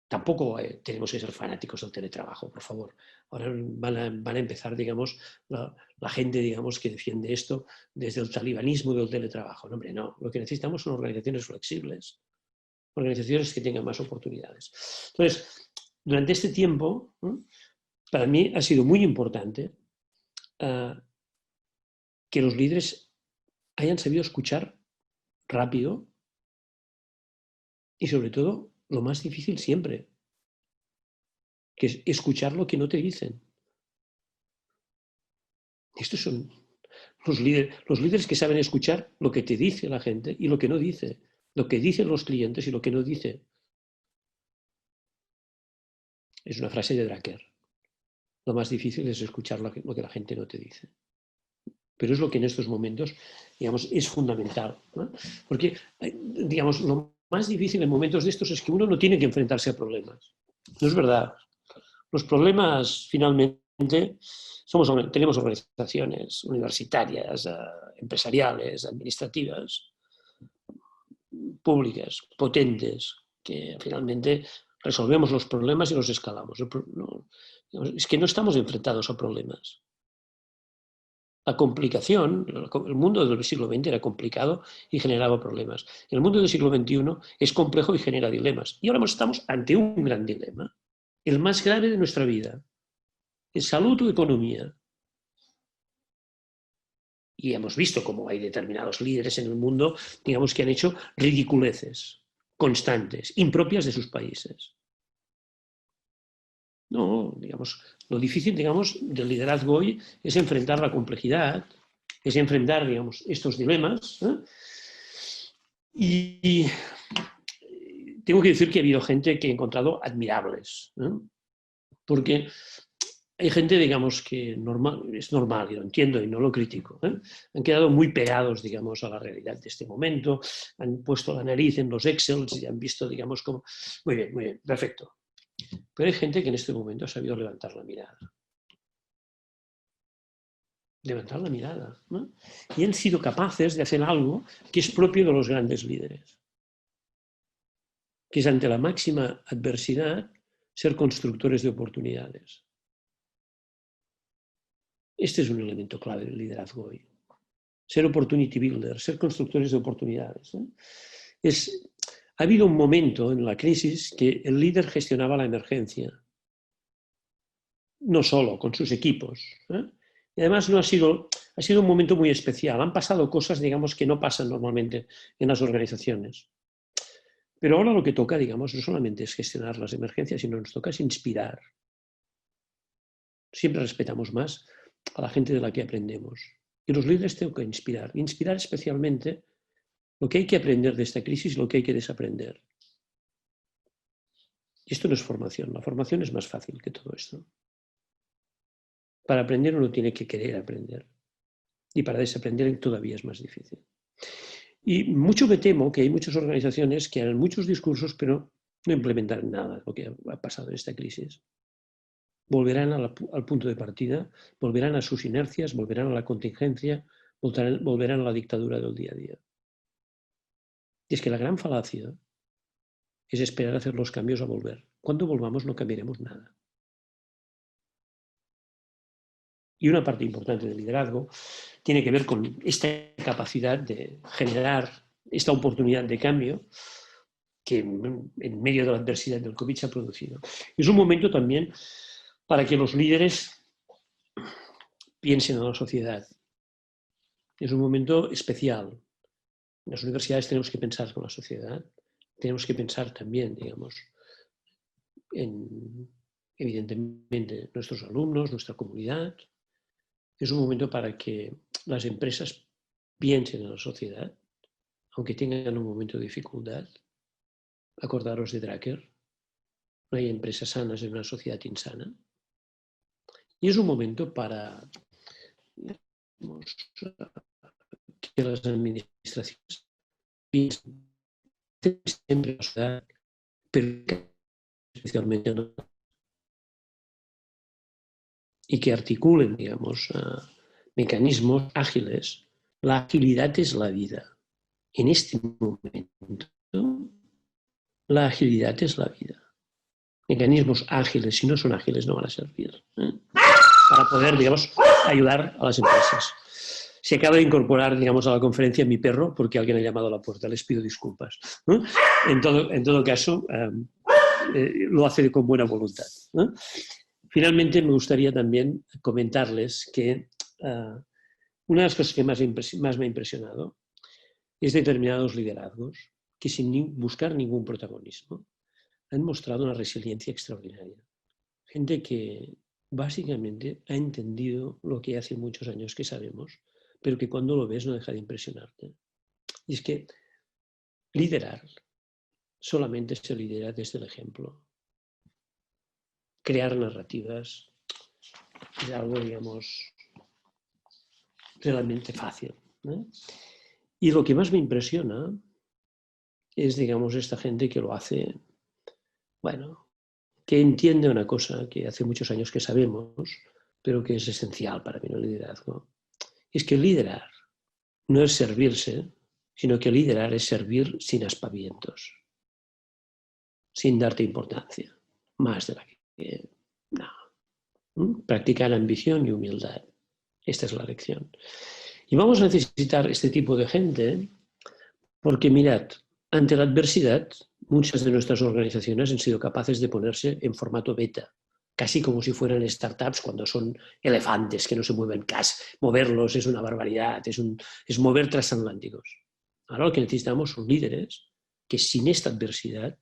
Tampoco tenemos que ser fanáticos del teletrabajo, por favor. Ahora van a empezar, digamos, la gente, digamos, que defiende esto desde el talibanismo del teletrabajo. No, hombre, no. Lo que necesitamos son organizaciones flexibles, organizaciones que tengan más oportunidades. Entonces, durante este tiempo, para mí ha sido muy importante que los líderes hayan sabido escuchar rápido y, sobre todo, lo más difícil siempre, que es escuchar lo que no te dicen. Estos son los líderes que saben escuchar lo que te dice la gente y lo que no dice, lo que dicen los clientes y lo que no dice. Es una frase de Drucker. Lo más difícil es escuchar lo que la gente no te dice. Pero es lo que en estos momentos, digamos, es fundamental, ¿no? Porque, digamos, lo más difícil en momentos de estos es que uno no tiene que enfrentarse a problemas. No es verdad. Los problemas, finalmente, tenemos organizaciones universitarias, empresariales, administrativas, públicas, potentes, que finalmente resolvemos los problemas y los escalamos. Es que no estamos enfrentados a problemas. La complicación, el mundo del siglo XX era complicado y generaba problemas. El mundo del siglo XXI es complejo y genera dilemas. Y ahora estamos ante un gran dilema, el más grave de nuestra vida. ¿Es salud o economía? Y hemos visto cómo hay determinados líderes en el mundo, digamos, que han hecho ridiculeces constantes, impropias de sus países. No, digamos, lo difícil, digamos, del liderazgo hoy es enfrentar la complejidad, es enfrentar, digamos, estos dilemas. Y tengo que decir que ha habido gente que he encontrado admirables, porque hay gente, digamos, que es normal, y lo entiendo y no lo critico. Han quedado muy pegados, digamos, a la realidad de este momento, han puesto la nariz en los Excels y han visto, digamos, como... Muy bien, perfecto. Pero hay gente que en este momento ha sabido levantar la mirada. Levantar la mirada, ¿no? Y han sido capaces de hacer algo que es propio de los grandes líderes, que es ante la máxima adversidad ser constructores de oportunidades. Este es un elemento clave del liderazgo hoy. Ser opportunity builder, ser constructores de oportunidades. Ha habido un momento en la crisis que el líder gestionaba la emergencia, no solo, con sus equipos. Y además ha sido un momento muy especial. Han pasado cosas, digamos, que no pasan normalmente en las organizaciones. Pero ahora lo que toca, digamos, no solamente es gestionar las emergencias, sino nos toca es inspirar. Siempre respetamos más a la gente de la que aprendemos. Y los líderes tengo que inspirar. Inspirar especialmente lo que hay que aprender de esta crisis y lo que hay que desaprender. Y esto no es formación. La formación es más fácil que todo esto. Para aprender uno tiene que querer aprender. Y para desaprender todavía es más difícil. Y mucho me temo que hay muchas organizaciones que harán muchos discursos, pero no implementarán nada de lo que ha pasado en esta crisis. Volverán al punto de partida, volverán a sus inercias, volverán a la contingencia, volverán a la dictadura del día a día. Y es que la gran falacia es esperar a hacer los cambios a volver. Cuando volvamos no cambiaremos nada. Y una parte importante del liderazgo tiene que ver con esta capacidad de generar esta oportunidad de cambio que en medio de la adversidad del COVID se ha producido. Es un momento también para que los líderes piensen en la sociedad. Es un momento especial. En las universidades tenemos que pensar con la sociedad, tenemos que pensar también, digamos, en, evidentemente, nuestros alumnos, nuestra comunidad. Es un momento para que las empresas piensen en la sociedad, aunque tengan un momento de dificultad. Acordaros de Drucker, no hay empresas sanas en una sociedad insana. Y es un momento para, digamos, que las administraciones piensen siempre en la sociedad, pero especialmente no, y que articulen, digamos, mecanismos ágiles. La agilidad es la vida. En este momento, la agilidad es la vida. Mecanismos ágiles, si no son ágiles, no van a servir para poder, digamos, ayudar a las empresas. Se acaba de incorporar, digamos, a la conferencia mi perro porque alguien ha llamado a la puerta. Les pido disculpas. En todo caso, lo hace con buena voluntad. Finalmente, me gustaría también comentarles que una de las cosas que más me ha impresionado es determinados liderazgos que sin buscar ningún protagonismo han mostrado una resiliencia extraordinaria. Gente que básicamente ha entendido lo que hace muchos años que sabemos, pero que cuando lo ves no deja de impresionarte. Y es que liderar solamente se lidera desde el ejemplo. Crear narrativas es algo, digamos, realmente fácil, ¿no? Y lo que más me impresiona es, digamos, esta gente que lo hace, bueno, que entiende una cosa que hace muchos años que sabemos, pero que es esencial para mí en el liderazgo. Es que liderar no es servirse, sino que liderar es servir sin aspavientos, sin darte importancia, más de la que no. Practicar ambición y humildad. Esta es la lección. Y vamos a necesitar este tipo de gente porque, mirad, ante la adversidad, muchas de nuestras organizaciones han sido capaces de ponerse en formato beta, casi como si fueran startups cuando son elefantes que no se mueven casi. Moverlos es una barbaridad, es mover transatlánticos. Ahora lo que necesitamos son líderes que sin esta adversidad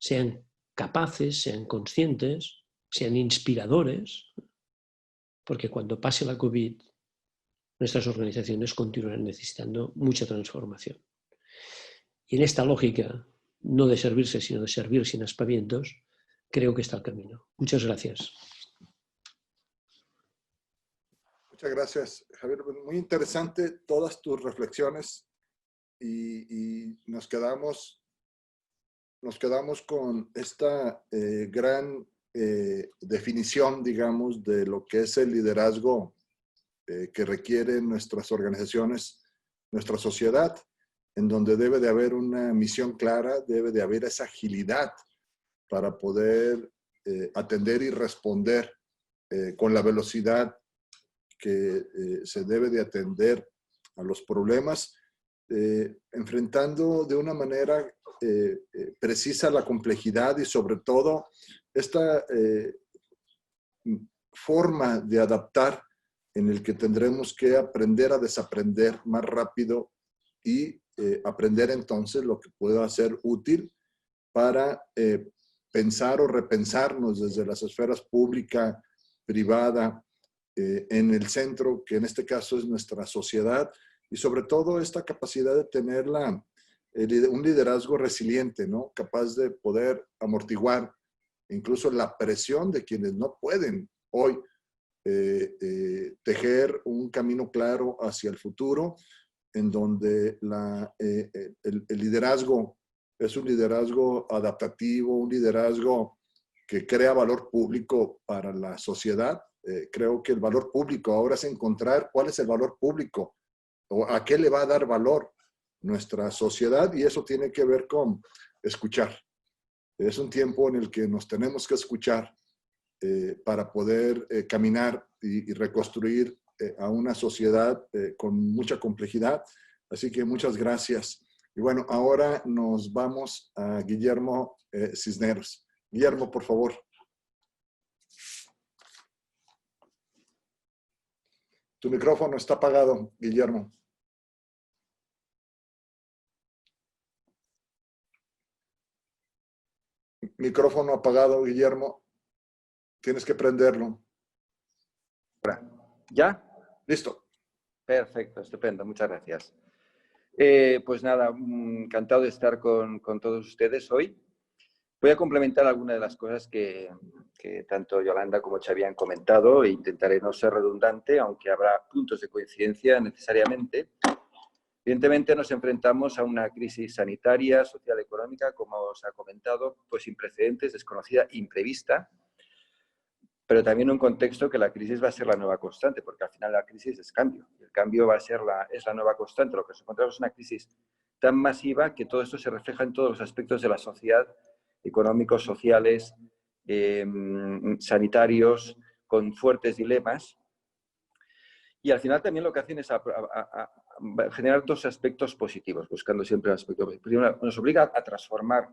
sean capaces, sean conscientes, sean inspiradores, porque cuando pase la COVID, nuestras organizaciones continuarán necesitando mucha transformación. Y en esta lógica, no de servirse, sino de servir sin aspavientos, creo que está el camino. Muchas gracias. Muchas gracias, Javier. Muy interesante todas tus reflexiones y nos quedamos con esta gran definición, digamos, de lo que es el liderazgo que requieren nuestras organizaciones, nuestra sociedad, en donde debe de haber una misión clara, debe de haber esa agilidad para poder atender y responder con la velocidad que se debe de atender a los problemas, enfrentando de una manera precisa la complejidad y sobre todo esta forma de adaptar en el que tendremos que aprender a desaprender más rápido y aprender entonces lo que pueda ser útil para pensar o repensarnos desde las esferas pública, privada, en el centro, que en este caso es nuestra sociedad, y sobre todo esta capacidad de tener un liderazgo resiliente, ¿no? Capaz de poder amortiguar incluso la presión de quienes no pueden hoy tejer un camino claro hacia el futuro, en donde el liderazgo es un liderazgo adaptativo, un liderazgo que crea valor público para la sociedad. Creo que el valor público ahora es encontrar cuál es el valor público o a qué le va a dar valor nuestra sociedad, y eso tiene que ver con escuchar. Es un tiempo en el que nos tenemos que escuchar para poder caminar y reconstruir a una sociedad con mucha complejidad. Así que muchas gracias. Y bueno, ahora nos vamos a Guillermo Cisneros. Guillermo, por favor. Tu micrófono está apagado, Guillermo. Micrófono apagado, Guillermo. Tienes que prenderlo. ¿Ya? Listo. Perfecto, estupendo, muchas gracias. Pues nada, encantado de estar con todos ustedes hoy. Voy a complementar algunas de las cosas que tanto Yolanda como Xavi han comentado e intentaré no ser redundante, aunque habrá puntos de coincidencia necesariamente. Evidentemente nos enfrentamos a una crisis sanitaria, social, económica, como os ha comentado, pues sin precedentes, desconocida, imprevista, pero también un contexto que la crisis va a ser la nueva constante, porque al final la crisis es cambio. Y el cambio va a ser es la nueva constante. Lo que nos encontramos es una crisis tan masiva que todo esto se refleja en todos los aspectos de la sociedad, económicos, sociales, sanitarios, con fuertes dilemas. Y al final también lo que hacen es generar dos aspectos positivos, buscando siempre el aspecto positivo. Primero, nos obliga a transformar,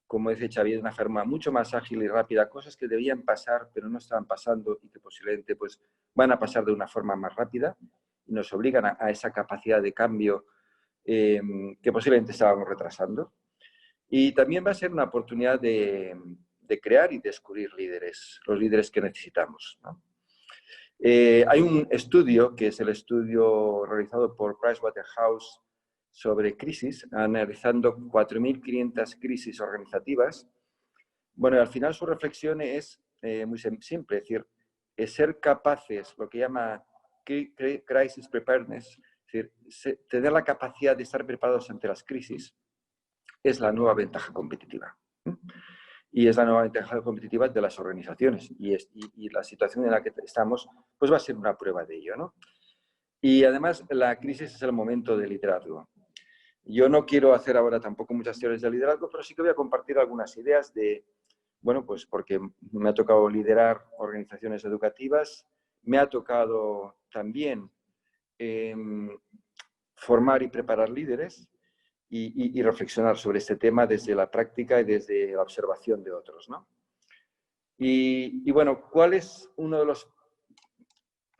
como dice Xavier, de una forma mucho más ágil y rápida, cosas que debían pasar pero no estaban pasando y que posiblemente pues, van a pasar de una forma más rápida y nos obligan a esa capacidad de cambio que posiblemente estábamos retrasando. Y también va a ser una oportunidad de crear y descubrir líderes, los líderes que necesitamos, ¿no? Hay un estudio, que es el estudio realizado por Pricewaterhouse sobre crisis, analizando 4.500 crisis organizativas. Bueno, al final su reflexión es muy simple, es decir, es ser capaces, lo que llama crisis preparedness, es decir, tener la capacidad de estar preparados ante las crisis, es la nueva ventaja competitiva. Y es la nueva ventaja competitiva de las organizaciones. Y la situación en la que estamos pues va a ser una prueba de ello, ¿no? Y además la crisis es el momento de liderazgo. Yo no quiero hacer ahora tampoco muchas teorías de liderazgo, pero sí que voy a compartir algunas ideas de, bueno, pues porque me ha tocado liderar organizaciones educativas, me ha tocado también formar y preparar líderes, y reflexionar sobre este tema desde la práctica y desde la observación de otros, ¿no? Y bueno, ¿cuál es uno de los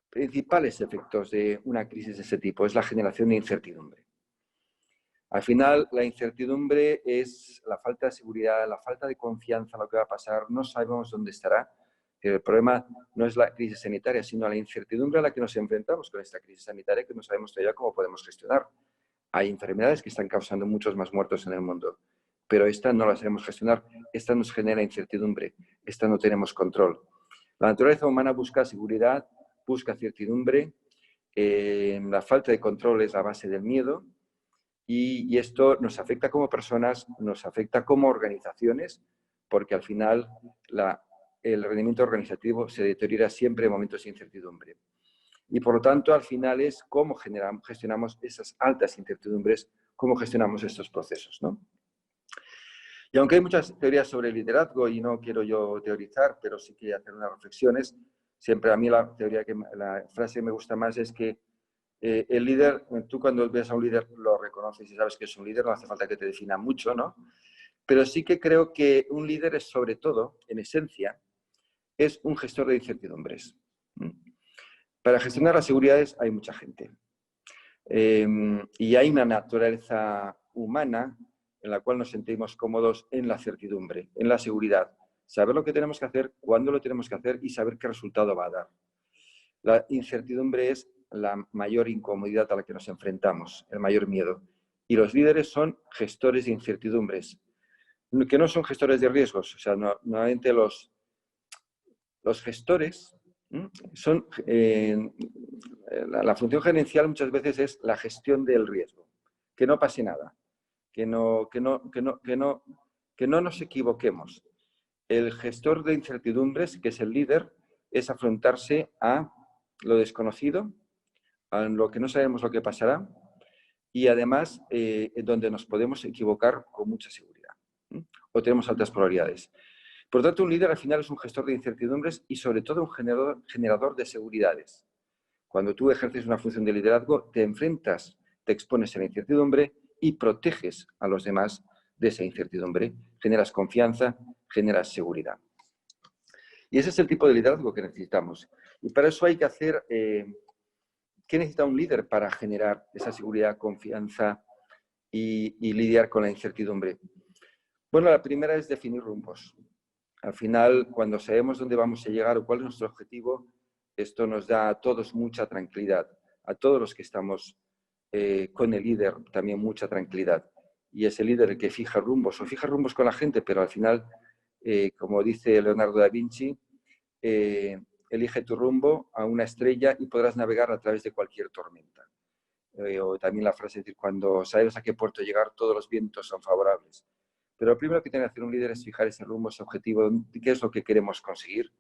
principales efectos de una crisis de este tipo? Es la generación de incertidumbre. Al final, la incertidumbre es la falta de seguridad, la falta de confianza en lo que va a pasar, no sabemos dónde estará. El problema no es la crisis sanitaria, sino la incertidumbre a la que nos enfrentamos con esta crisis sanitaria, que no sabemos todavía cómo podemos gestionar. Hay enfermedades que están causando muchos más muertos en el mundo, pero esta no la sabemos gestionar, esta nos genera incertidumbre, esta no tenemos control. La naturaleza humana busca seguridad, busca certidumbre, la falta de control es la base del miedo y esto nos afecta como personas, nos afecta como organizaciones, porque al final el rendimiento organizativo se deteriora siempre en momentos de incertidumbre. Y por lo tanto, al final es cómo gestionamos esas altas incertidumbres, cómo gestionamos estos procesos, ¿no? Y aunque hay muchas teorías sobre el liderazgo y no quiero yo teorizar, pero sí quiero hacer unas reflexiones, siempre a mí la frase que me gusta más es que el líder, tú cuando ves a un líder lo reconoces y sabes que es un líder, no hace falta que te defina mucho, ¿no? Pero sí que creo que un líder es sobre todo, en esencia, es un gestor de incertidumbres. Para gestionar las seguridades hay mucha gente. Y hay una naturaleza humana en la cual nos sentimos cómodos en la certidumbre, en la seguridad. Saber lo que tenemos que hacer, cuándo lo tenemos que hacer y saber qué resultado va a dar. La incertidumbre es la mayor incomodidad a la que nos enfrentamos, el mayor miedo. Y los líderes son gestores de incertidumbres, que no son gestores de riesgos. O sea, normalmente los gestores son... la función gerencial muchas veces es la gestión del riesgo. Que no pase nada. Que no nos equivoquemos. El gestor de incertidumbres, que es el líder, es afrontarse a lo desconocido, a lo que no sabemos lo que pasará y además donde nos podemos equivocar con mucha seguridad o tenemos altas probabilidades. Por lo tanto, un líder al final es un gestor de incertidumbres y sobre todo un generador de seguridades. Cuando tú ejerces una función de liderazgo, te enfrentas, te expones a la incertidumbre y proteges a los demás de esa incertidumbre. Generas confianza, generas seguridad. Y ese es el tipo de liderazgo que necesitamos. Y para eso hay que hacer... ¿Qué necesita un líder para generar esa seguridad, confianza y lidiar con la incertidumbre? Bueno, la primera es definir rumbos. Al final, cuando sabemos dónde vamos a llegar o cuál es nuestro objetivo, esto nos da a todos mucha tranquilidad. A todos los que estamos con el líder también mucha tranquilidad. Y es el líder el que fija rumbos, o fija rumbos con la gente, pero al final, como dice Leonardo da Vinci, elige tu rumbo a una estrella y podrás navegar a través de cualquier tormenta. O también la frase, es decir, cuando sabes a qué puerto llegar, todos los vientos son favorables. Pero lo primero que tiene que hacer un líder es fijar ese rumbo, ese objetivo, qué es lo que queremos conseguir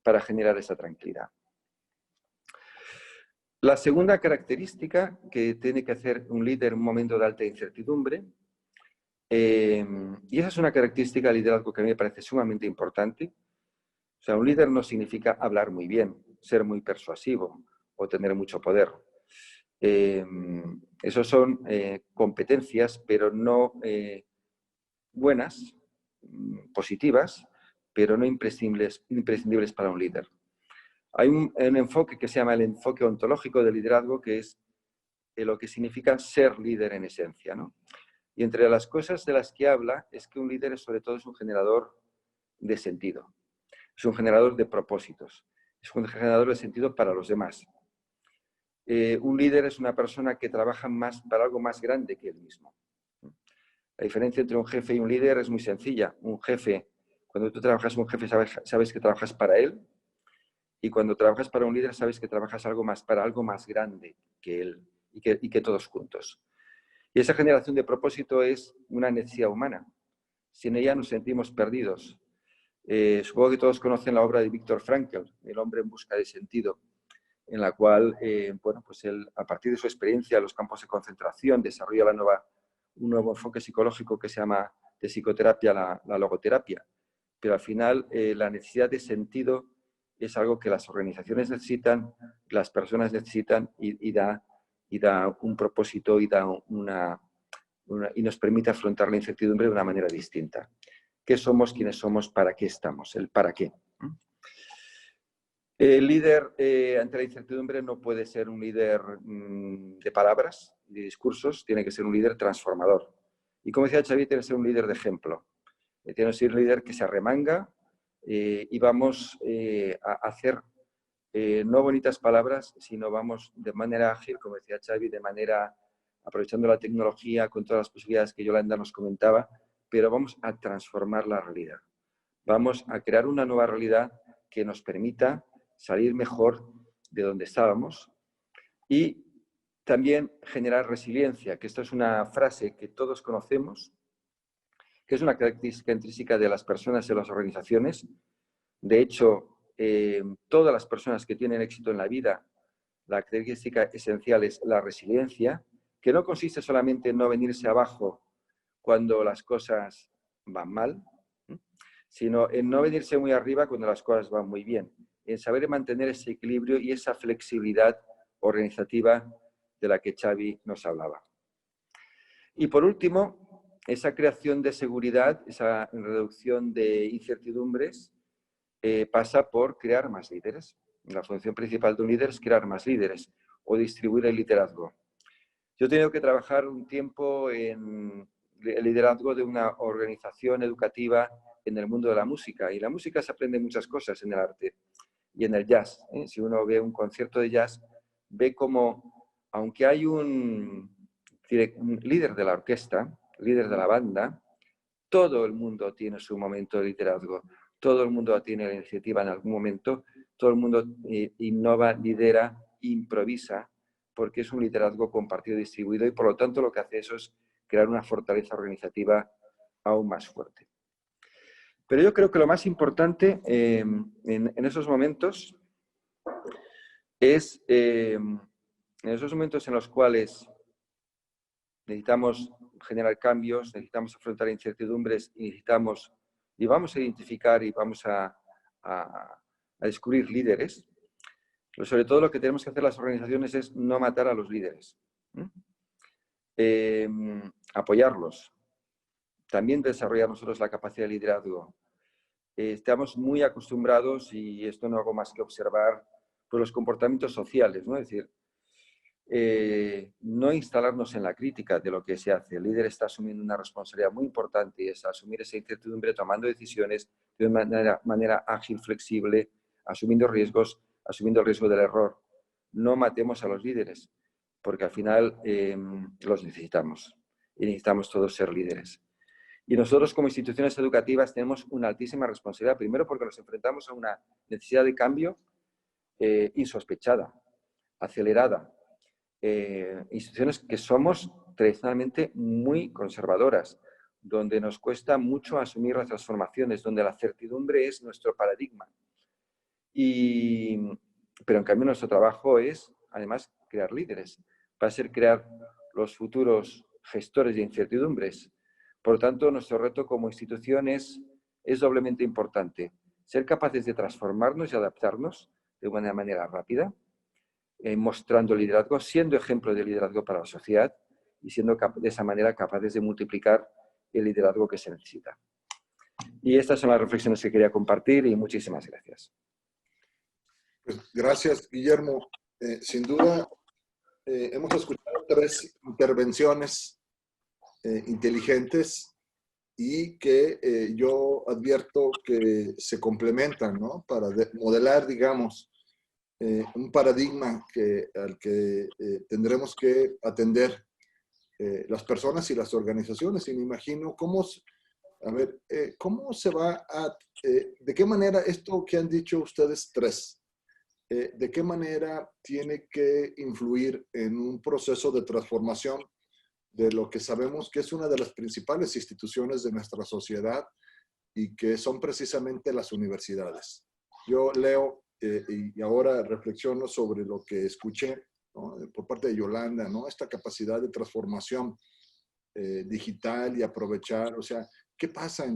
para generar esa tranquilidad. La segunda característica que tiene que hacer un líder en un momento de alta incertidumbre, y esa es una característica del liderazgo que a mí me parece sumamente importante. O sea, un líder no significa hablar muy bien, ser muy persuasivo o tener mucho poder. Esos son competencias, pero no buenas, positivas, pero no imprescindibles para un líder. Hay un enfoque que se llama el enfoque ontológico del liderazgo, que es lo que significa ser líder en esencia, ¿no? Y entre las cosas de las que habla es que un líder sobre todo es un generador de sentido. Es un generador de propósitos, es un generador de sentido para los demás. Un líder es una persona que trabaja más para algo más grande que él mismo. La diferencia entre un jefe y un líder es muy sencilla. Un jefe, cuando tú trabajas un jefe, sabes que trabajas para él, y cuando trabajas para un líder, sabes que trabajas para algo más grande que él y que todos juntos. Y esa generación de propósito es una necesidad humana. Sin ella nos sentimos perdidos. Supongo que todos conocen la obra de Viktor Frankl, El hombre en busca de sentido, en la cual, bueno, pues él, a partir de su experiencia en los campos de concentración, desarrolla un nuevo enfoque psicológico que se llama de psicoterapia, la logoterapia. Pero al final, la necesidad de sentido es algo que las organizaciones necesitan, las personas necesitan y da un propósito y nos permite afrontar la incertidumbre de una manera distinta. ¿Qué somos? ¿Quiénes somos? ¿Para qué estamos? El para qué. El líder ante la incertidumbre no puede ser un líder de palabras, de discursos, tiene que ser un líder transformador. Y como decía Xavier, tiene que ser un líder de ejemplo. Tiene que ser un líder que se arremanga y vamos a hacer no bonitas palabras, sino vamos de manera ágil, como decía Xavi, de manera aprovechando la tecnología con todas las posibilidades que Yolanda nos comentaba, pero vamos a transformar la realidad. Vamos a crear una nueva realidad que nos permita salir mejor de donde estábamos y también generar resiliencia, que esto es una frase que todos conocemos, que es una característica intrínseca de las personas en las organizaciones. De hecho, todas las personas que tienen éxito en la vida, la característica esencial es la resiliencia, que no consiste solamente en no venirse abajo cuando las cosas van mal, sino en no venirse muy arriba cuando las cosas van muy bien, en saber mantener ese equilibrio y esa flexibilidad organizativa de la que Xavi nos hablaba. Y por último, esa creación de seguridad, esa reducción de incertidumbres, pasa por crear más líderes. La función principal de un líder es crear más líderes o distribuir el liderazgo. Yo he tenido que trabajar un tiempo en el liderazgo de una organización educativa en el mundo de la música. Y la música se aprende muchas cosas en el arte y en el jazz. Si uno ve un concierto de jazz, ve como, aunque hay un líder de la orquesta, líder de la banda, todo el mundo tiene su momento de liderazgo. Todo el mundo tiene la iniciativa en algún momento, todo el mundo innova, lidera, improvisa, porque es un liderazgo compartido y distribuido y por lo tanto lo que hace eso es crear una fortaleza organizativa aún más fuerte. Pero yo creo que lo más importante en esos momentos es en esos momentos en los cuales necesitamos generar cambios, necesitamos afrontar incertidumbres y vamos a identificar y vamos a descubrir líderes. Pero sobre todo lo que tenemos que hacer las organizaciones es no matar a los líderes. apoyarlos. También desarrollar nosotros la capacidad de liderazgo. Estamos muy acostumbrados, y esto no hago más que observar, por los comportamientos sociales, ¿no? Es decir, no instalarnos en la crítica de lo que se hace. El líder está asumiendo una responsabilidad muy importante, y es asumir esa incertidumbre tomando decisiones de una manera ágil, flexible, asumiendo riesgos, asumiendo el riesgo del error. No matemos a los líderes, porque al final los necesitamos y necesitamos todos ser líderes. Y nosotros como instituciones educativas tenemos una altísima responsabilidad, primero porque nos enfrentamos a una necesidad de cambio insospechada, acelerada. Instituciones que somos tradicionalmente muy conservadoras, donde nos cuesta mucho asumir las transformaciones, donde la certidumbre es nuestro paradigma. Pero en cambio nuestro trabajo es, además, crear líderes. Va a ser crear los futuros gestores de incertidumbres. Por lo tanto, nuestro reto como instituciones es doblemente importante. Ser capaces de transformarnos y adaptarnos de una manera rápida, mostrando liderazgo, siendo ejemplo de liderazgo para la sociedad y siendo de esa manera capaces de multiplicar el liderazgo que se necesita. Y estas son las reflexiones que quería compartir y muchísimas gracias. Pues gracias, Guillermo. Sin duda, hemos escuchado 3 intervenciones inteligentes y que yo advierto que se complementan, ¿no? Para modelar, digamos, un paradigma al que tendremos que atender las personas y las organizaciones. Y me imagino cómo, cómo se va a, de qué manera esto que han dicho ustedes 3, de qué manera tiene que influir en un proceso de transformación de lo que sabemos que es una de las principales instituciones de nuestra sociedad y que son precisamente las universidades. Yo leo y ahora reflexiono sobre lo que escuché, ¿no? Por parte de Yolanda, ¿no? Esta capacidad de transformación digital y aprovechar, o sea, ¿qué pasa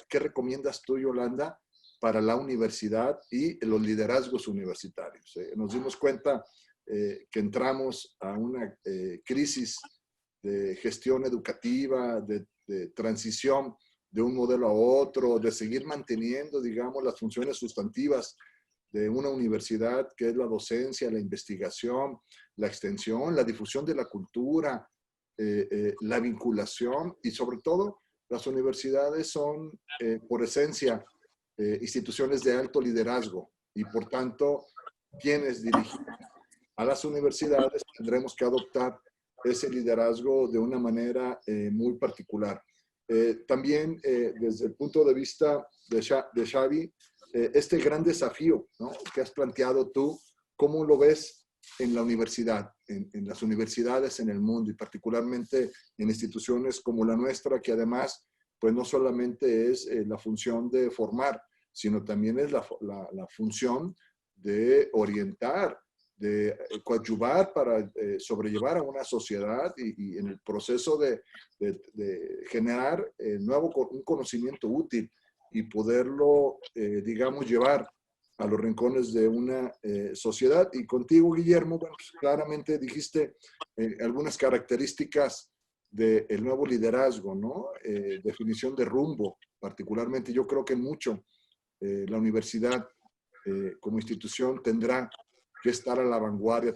qué recomiendas tú, Yolanda, para la universidad y los liderazgos universitarios? Nos dimos cuenta que entramos a una crisis de gestión educativa, de transición de un modelo a otro, de seguir manteniendo, digamos, las funciones sustantivas de una universidad, que es la docencia, la investigación, la extensión, la difusión de la cultura, la vinculación, y sobre todo las universidades son, por esencia, instituciones de alto liderazgo, y por tanto, quienes dirigen a las universidades tendremos que adoptar ese liderazgo de una manera muy particular. También desde el punto de vista de Xavi, este gran desafío, ¿no?, que has planteado tú, ¿cómo lo ves en la universidad, en las universidades en el mundo, y particularmente en instituciones como la nuestra, que además, pues no solamente es la función de formar, sino también es la función de orientar, de coadyuvar para sobrellevar a una sociedad y en el proceso de generar un conocimiento útil y poderlo, digamos, llevar a los rincones de una sociedad. Y contigo, Guillermo, bueno, pues claramente dijiste algunas características del nuevo liderazgo, ¿no? Definición de rumbo, particularmente. Yo creo que mucho la universidad como institución tendrá que estar a la vanguardia,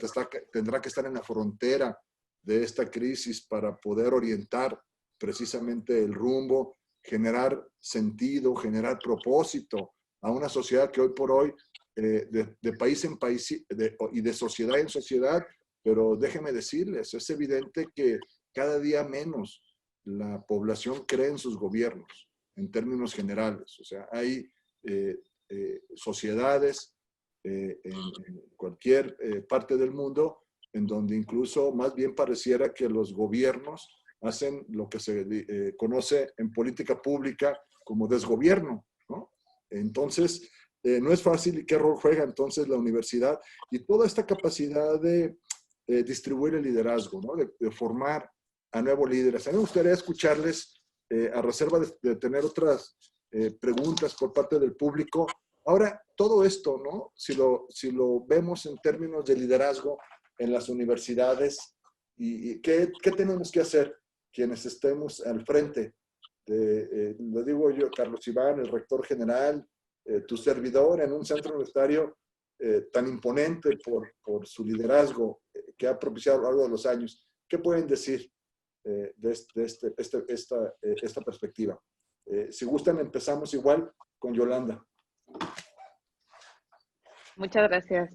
tendrá que estar en la frontera de esta crisis para poder orientar precisamente el rumbo, generar sentido, generar propósito a una sociedad que hoy por hoy, de país en país y de sociedad en sociedad, pero déjenme decirles, es evidente que cada día menos la población cree en sus gobiernos, en términos generales. O sea, hay sociedades en cualquier parte del mundo en donde incluso más bien pareciera que los gobiernos hacen lo que se conoce en política pública como desgobierno, ¿no? Entonces, no es fácil. ¿Y qué rol juega entonces la universidad? Y toda esta capacidad de distribuir el liderazgo, ¿no? De formar a nuevos líderes. A mí me gustaría escucharles, a reserva de tener otras preguntas por parte del público. Ahora, todo esto, ¿no?, si lo vemos en términos de liderazgo en las universidades, ¿Y qué tenemos que hacer quienes estemos al frente? Lo digo yo, Carlos Iván, el rector general, tu servidor en un centro universitario tan imponente por su liderazgo que ha propiciado a lo largo de los años. ¿Qué pueden decir de esta perspectiva? Si gustan, empezamos igual con Yolanda. Muchas gracias,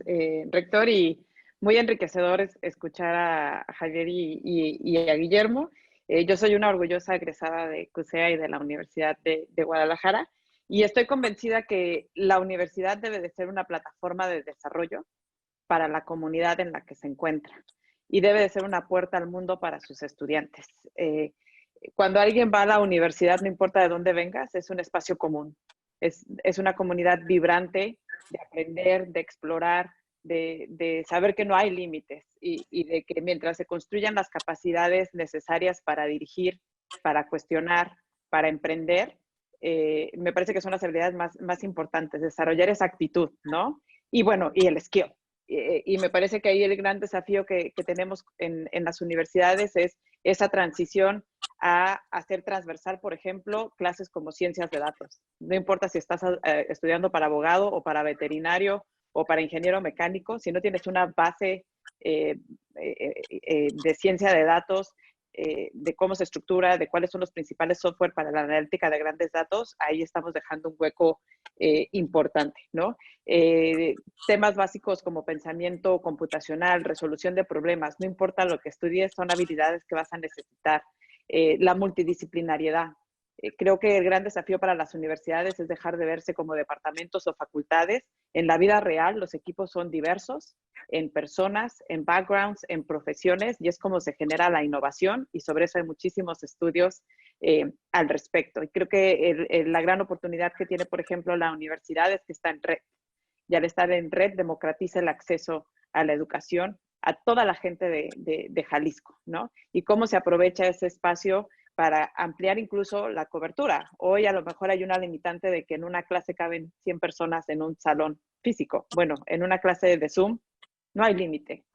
rector, y muy enriquecedor escuchar a Javier y a Guillermo. Yo soy una orgullosa egresada de CUSEA y de la Universidad de Guadalajara, y estoy convencida que la universidad debe de ser una plataforma de desarrollo para la comunidad en la que se encuentra, y debe de ser una puerta al mundo para sus estudiantes. Cuando alguien va a la universidad, no importa de dónde vengas, es un espacio común. Es una comunidad vibrante de aprender, de explorar, de saber que no hay límites y de que mientras se construyan las capacidades necesarias para dirigir, para cuestionar, para emprender, me parece que son las habilidades más importantes, desarrollar esa actitud, ¿no? Y bueno, y el skill. Y me parece que ahí el gran desafío que tenemos en las universidades es esa transición a hacer transversal, por ejemplo, clases como ciencias de datos. No importa si estás estudiando para abogado o para veterinario o para ingeniero mecánico, si no tienes una base de ciencia de datos, de cómo se estructura, de cuáles son los principales software para la analítica de grandes datos, ahí estamos dejando un hueco importante, ¿no? Temas básicos como pensamiento computacional, resolución de problemas, no importa lo que estudies, son habilidades que vas a necesitar. La multidisciplinariedad. Creo que el gran desafío para las universidades es dejar de verse como departamentos o facultades. En la vida real, los equipos son diversos en personas, en backgrounds, en profesiones, y es como se genera la innovación, y sobre eso hay muchísimos estudios al respecto. Y creo que la gran oportunidad que tiene, por ejemplo, la universidad es que está en red. Y al estar en red, democratiza el acceso a la educación a toda la gente de Jalisco, ¿no? Y cómo se aprovecha ese espacio para ampliar incluso la cobertura. Hoy a lo mejor hay una limitante de que en una clase caben 100 personas en un salón físico. Bueno, en una clase de Zoom no hay límite.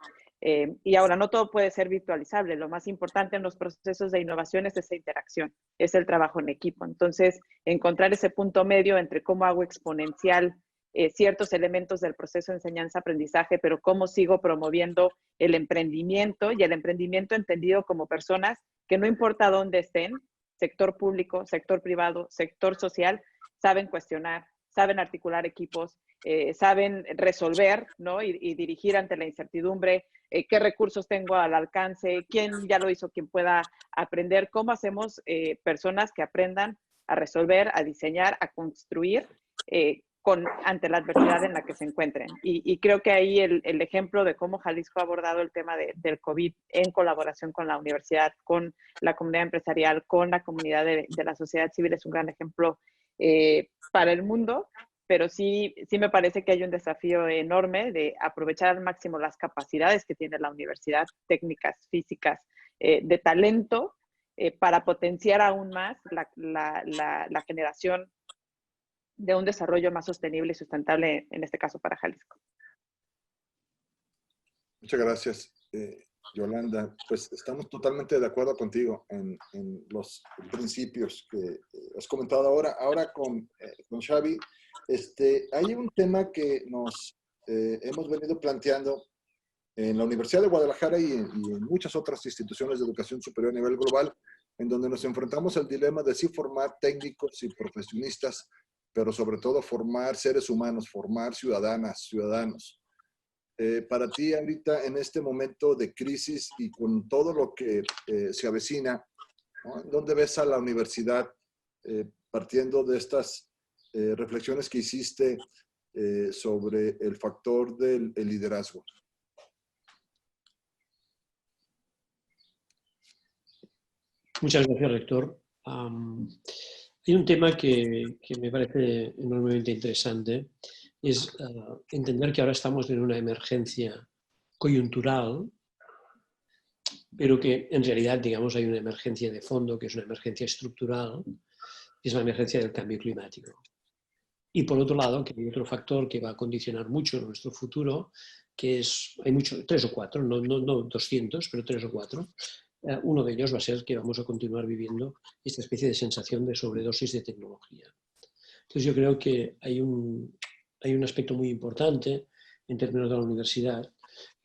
Y ahora no todo puede ser virtualizable. Lo más importante en los procesos de innovación es esa interacción, es el trabajo en equipo. Entonces, encontrar ese punto medio entre cómo hago exponencial ciertos elementos del proceso de enseñanza-aprendizaje, pero cómo sigo promoviendo el emprendimiento, y el emprendimiento entendido como personas que no importa dónde estén, sector público, sector privado, sector social, saben cuestionar, saben articular equipos, saben resolver, ¿no? y dirigir ante la incertidumbre, qué recursos tengo al alcance, quién ya lo hizo, quién pueda aprender, cómo hacemos personas que aprendan a resolver, a diseñar, a construir, ante la adversidad en la que se encuentren. Y creo que ahí el ejemplo de cómo Jalisco ha abordado el tema del COVID en colaboración con la universidad, con la comunidad empresarial, con la comunidad de la sociedad civil es un gran ejemplo para el mundo, pero sí me parece que hay un desafío enorme de aprovechar al máximo las capacidades que tiene la universidad, técnicas, físicas, de talento, para potenciar aún más la generación de un desarrollo más sostenible y sustentable, en este caso para Jalisco. Muchas gracias, Yolanda. Pues estamos totalmente de acuerdo contigo en los principios que has comentado ahora. Ahora con Xavi, hay un tema que nos hemos venido planteando en la Universidad de Guadalajara y en muchas otras instituciones de educación superior a nivel global, en donde nos enfrentamos al dilema de sí formar técnicos y profesionistas, pero sobre todo formar seres humanos, formar ciudadanas, ciudadanos. Para ti ahorita, en este momento de crisis y con todo lo que se avecina, ¿no? ¿Dónde ves a la universidad partiendo de estas reflexiones que hiciste sobre el factor del liderazgo? Muchas gracias, rector. Hay un tema que me parece enormemente interesante, es entender que ahora estamos en una emergencia coyuntural, pero que en realidad, digamos, hay una emergencia de fondo, que es una emergencia estructural, que es la emergencia del cambio climático. Y por otro lado, que hay otro factor que va a condicionar mucho nuestro futuro, que es, hay muchos, 3 o 4, no 200, pero 3 o 4. Uno de ellos va a ser que vamos a continuar viviendo esta especie de sensación de sobredosis de tecnología. Entonces yo creo que hay un aspecto muy importante en términos de la universidad,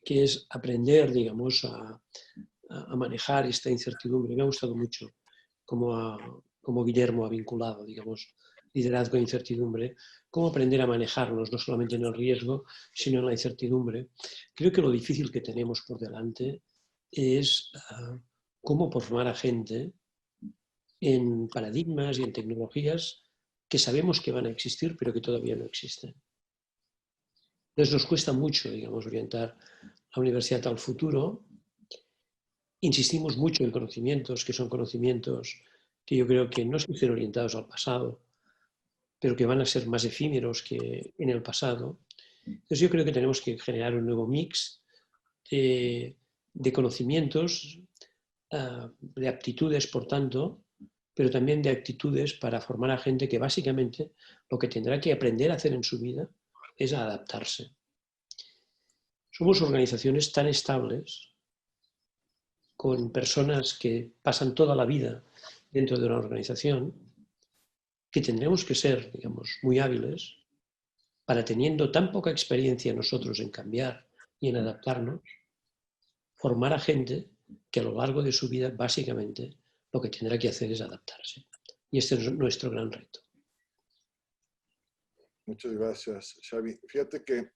que es aprender, digamos, a manejar esta incertidumbre. Me ha gustado mucho cómo Guillermo ha vinculado, digamos, liderazgo e incertidumbre, cómo aprender a manejarnos, no solamente en el riesgo, sino en la incertidumbre. Creo que lo difícil que tenemos por delante es cómo formar a gente en paradigmas y en tecnologías que sabemos que van a existir, pero que todavía no existen. Entonces nos cuesta mucho, digamos, orientar la universidad al futuro. Insistimos mucho en conocimientos que son conocimientos que yo creo que no están orientados al pasado, pero que van a ser más efímeros que en el pasado. Entonces yo creo que tenemos que generar un nuevo mix de conocimientos, de aptitudes, por tanto, pero también de actitudes para formar a gente que básicamente lo que tendrá que aprender a hacer en su vida es a adaptarse. Somos organizaciones tan estables, con personas que pasan toda la vida dentro de una organización, que tendremos que ser, digamos, muy hábiles para, teniendo tan poca experiencia nosotros en cambiar y en adaptarnos, formar a gente que a lo largo de su vida básicamente lo que tendrá que hacer es adaptarse. Y este es nuestro gran reto. Muchas gracias, Xavi. Fíjate que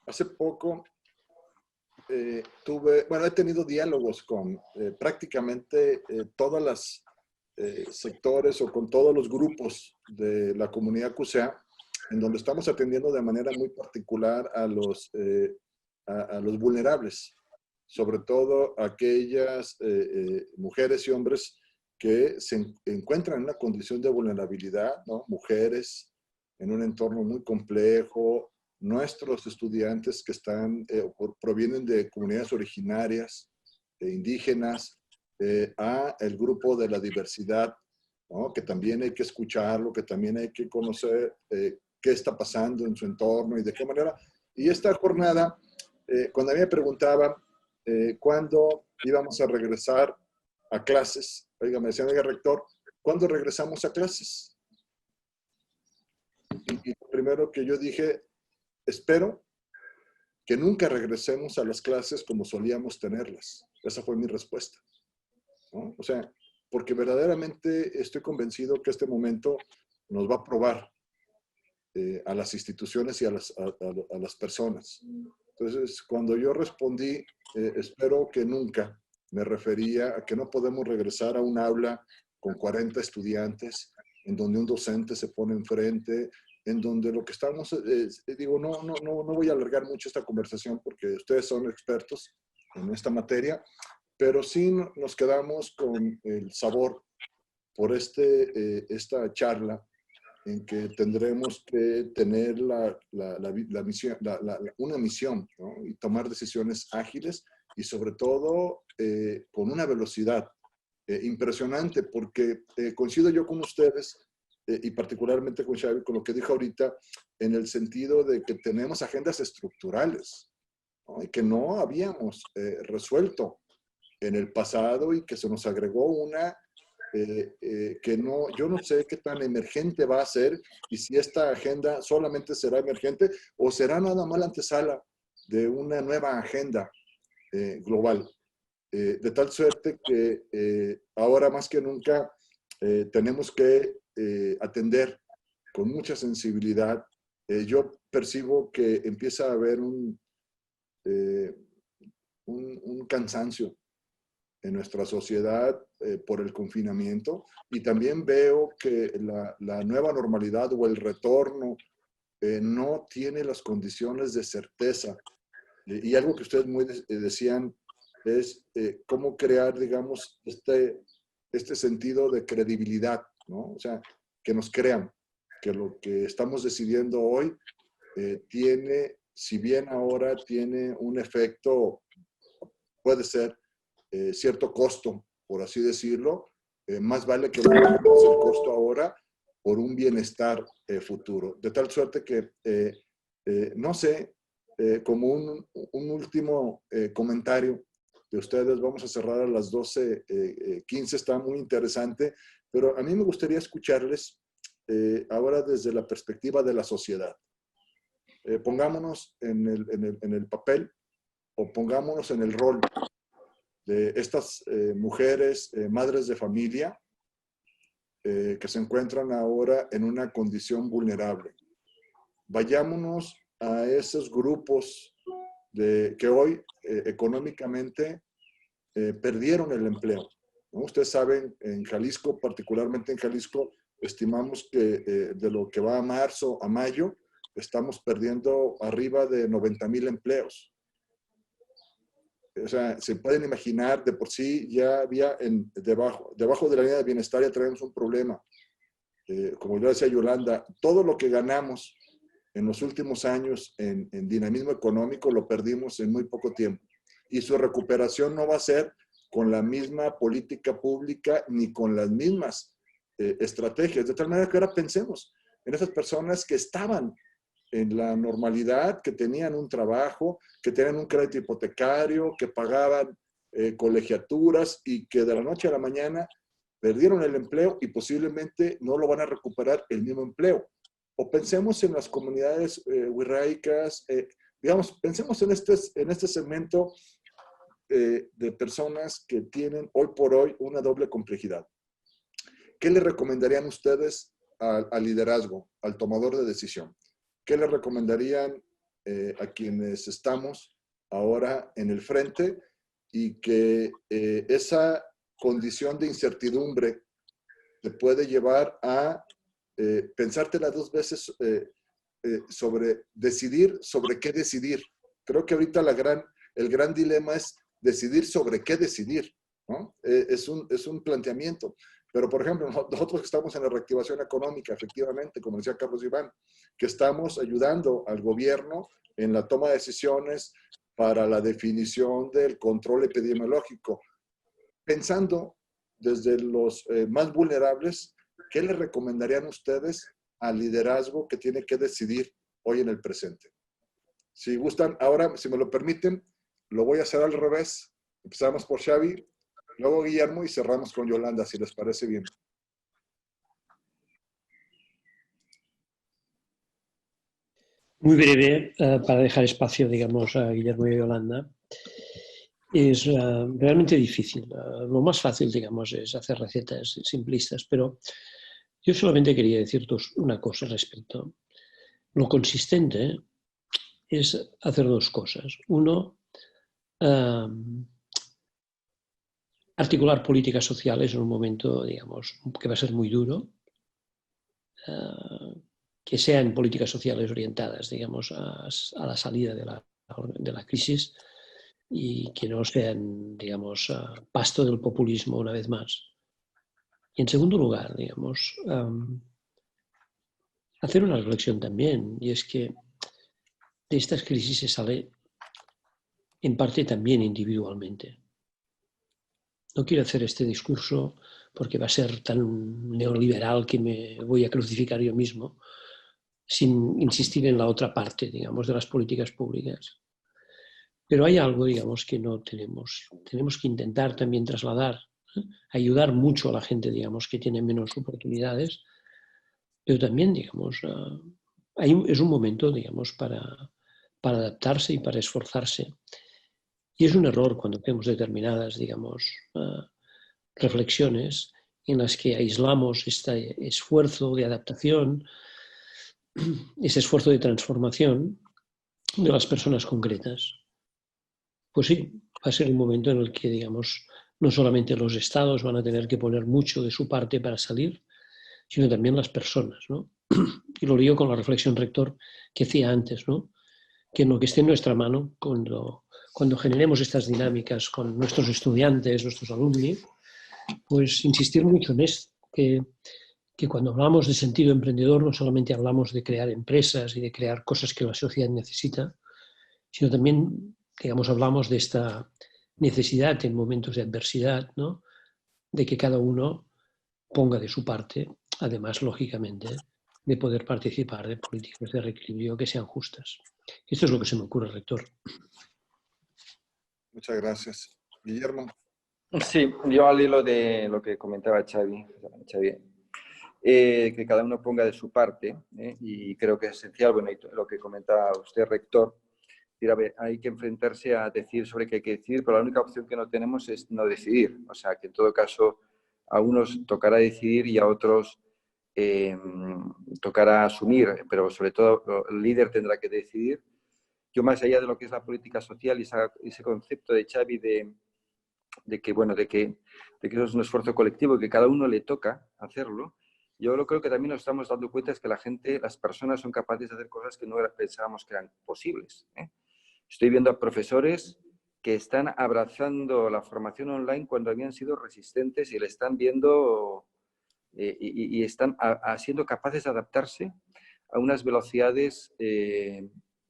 hace poco he tenido diálogos con prácticamente todas las sectores o con todos los grupos de la comunidad QCA, en donde estamos atendiendo de manera muy particular a los vulnerables, sobre todo aquellas mujeres y hombres que se encuentran en una condición de vulnerabilidad, ¿no? Mujeres en un entorno muy complejo, nuestros estudiantes que provienen de comunidades originarias, indígenas, a el grupo de la diversidad, ¿no? Que también hay que escucharlo, que también hay que conocer qué está pasando en su entorno y de qué manera. Y esta jornada, cuando a mí me preguntaban cuándo íbamos a regresar a clases, oiga, me decían, oiga, rector, ¿cuándo regresamos a clases? Y lo primero que yo dije, espero que nunca regresemos a las clases como solíamos tenerlas. Esa fue mi respuesta, ¿no? O sea, porque verdaderamente estoy convencido que este momento nos va a probar a las instituciones y a las personas. Entonces, cuando yo respondí, espero que nunca, me refería a que no podemos regresar a un aula con 40 estudiantes, en donde un docente se pone enfrente, en donde lo que estamos, no voy a alargar mucho esta conversación porque ustedes son expertos en esta materia, pero sí nos quedamos con el sabor por esta charla en que tendremos que tener una misión, ¿no? Y tomar decisiones ágiles y sobre todo con una velocidad impresionante, porque coincido yo con ustedes y particularmente con Xavi, con lo que dijo ahorita, en el sentido de que tenemos agendas estructurales, ¿no? Y que no habíamos resuelto en el pasado y que se nos agregó una que yo no sé qué tan emergente va a ser y si esta agenda solamente será emergente o será nada más la antesala de una nueva agenda global. De tal suerte que ahora más que nunca tenemos que atender con mucha sensibilidad. Yo percibo que empieza a haber un cansancio en nuestra sociedad por el confinamiento, y también veo que la nueva normalidad o el retorno no tiene las condiciones de certeza. Y algo que ustedes decían es cómo crear, digamos, este sentido de credibilidad, ¿no? O sea, que nos crean que lo que estamos decidiendo hoy tiene, si bien ahora tiene un efecto, puede ser cierto costo, por así decirlo, más vale que no bajemos el costo ahora por un bienestar futuro. De tal suerte que, no sé, como un último comentario de ustedes, vamos a cerrar a las 12:15, está muy interesante, pero a mí me gustaría escucharles ahora desde la perspectiva de la sociedad. Pongámonos en el papel o pongámonos en el rol de estas mujeres, madres de familia, que se encuentran ahora en una condición vulnerable. Vayámonos a esos grupos que hoy económicamente perdieron el empleo, ¿no? Ustedes saben, en Jalisco, particularmente en Jalisco, estimamos que de lo que va a marzo a mayo, estamos perdiendo arriba de 90,000 empleos. O sea, se pueden imaginar, de por sí ya había debajo de la línea de bienestar ya tenemos un problema. Como yo decía Yolanda, todo lo que ganamos en los últimos años en dinamismo económico lo perdimos en muy poco tiempo. Y su recuperación no va a ser con la misma política pública ni con las mismas estrategias. De tal manera que ahora pensemos en esas personas que estaban en la normalidad, que tenían un trabajo, que tenían un crédito hipotecario, que pagaban colegiaturas y que de la noche a la mañana perdieron el empleo y posiblemente no lo van a recuperar el mismo empleo. O pensemos en las comunidades wixáicas, digamos, pensemos en este segmento de personas que tienen hoy por hoy una doble complejidad. ¿Qué le recomendarían ustedes al liderazgo, al tomador de decisión? ¿Qué le recomendarían a quienes estamos ahora en el frente y que esa condición de incertidumbre te puede llevar a pensártela 2 veces sobre decidir sobre qué decidir? Creo que ahorita el gran dilema es decidir sobre qué decidir, ¿no? Es un planteamiento. Pero, por ejemplo, nosotros que estamos en la reactivación económica, efectivamente, como decía Carlos Iván, que estamos ayudando al gobierno en la toma de decisiones para la definición del control epidemiológico, pensando desde los más vulnerables, ¿qué le recomendarían ustedes al liderazgo que tiene que decidir hoy en el presente? Si gustan, ahora, si me lo permiten, lo voy a hacer al revés. Empezamos por Xavi, luego Guillermo y cerramos con Yolanda, si les parece bien. Muy breve, para dejar espacio, digamos, a Guillermo y a Yolanda. Es realmente difícil. Lo más fácil, digamos, es hacer recetas simplistas, pero yo solamente quería decir una cosa respecto. Lo consistente es hacer 2 cosas. Uno, articular políticas sociales en un momento, digamos, que va a ser muy duro, que sean políticas sociales orientadas, digamos, a la salida de la crisis y que no sean, digamos, pasto del populismo una vez más. Y en segundo lugar, digamos, hacer una reflexión también, y es que de estas crisis se sale en parte también individualmente. No quiero hacer este discurso porque va a ser tan neoliberal que me voy a crucificar yo mismo, sin insistir en la otra parte, digamos, de las políticas públicas. Pero hay algo, digamos, que no tenemos. Tenemos que intentar también trasladar, ayudar mucho a la gente, digamos, que tiene menos oportunidades, pero también, digamos, es un momento, digamos, para adaptarse y para esforzarse. Y es un error cuando hacemos determinadas, digamos, reflexiones en las que aislamos este esfuerzo de adaptación, ese esfuerzo de transformación de las personas concretas. Pues sí, va a ser un momento en el que, digamos, no solamente los estados van a tener que poner mucho de su parte para salir, sino también las personas, ¿no? Y lo digo con la reflexión rector que hacía antes, ¿no? Que en lo que esté en nuestra mano, cuando generemos estas dinámicas con nuestros estudiantes, nuestros alumnos, pues insistir mucho en esto, que cuando hablamos de sentido emprendedor no solamente hablamos de crear empresas y de crear cosas que la sociedad necesita, sino también, digamos, hablamos de esta necesidad en momentos de adversidad, ¿no? De que cada uno ponga de su parte además, lógicamente, de poder participar de políticas de reequilibrio que sean justas. Esto es lo que se me ocurre, rector. Muchas gracias. Guillermo. Sí, yo al hilo de lo que comentaba Xavi, que cada uno ponga de su parte, y creo que es esencial, bueno, y lo que comentaba usted, rector, decir, a ver, hay que enfrentarse a decidir sobre qué hay que decidir, pero la única opción que no tenemos es no decidir. O sea, que en todo caso a unos tocará decidir y a otros tocará asumir, pero sobre todo el líder tendrá que decidir. Yo, más allá de lo que es la política social y ese concepto de Xavi de que eso es un esfuerzo colectivo y que cada uno le toca hacerlo, yo creo que también nos estamos dando cuenta es que las personas son capaces de hacer cosas que no pensábamos que eran posibles. Estoy viendo a profesores que están abrazando la formación online cuando habían sido resistentes y le están viendo y están siendo capaces de adaptarse a unas velocidades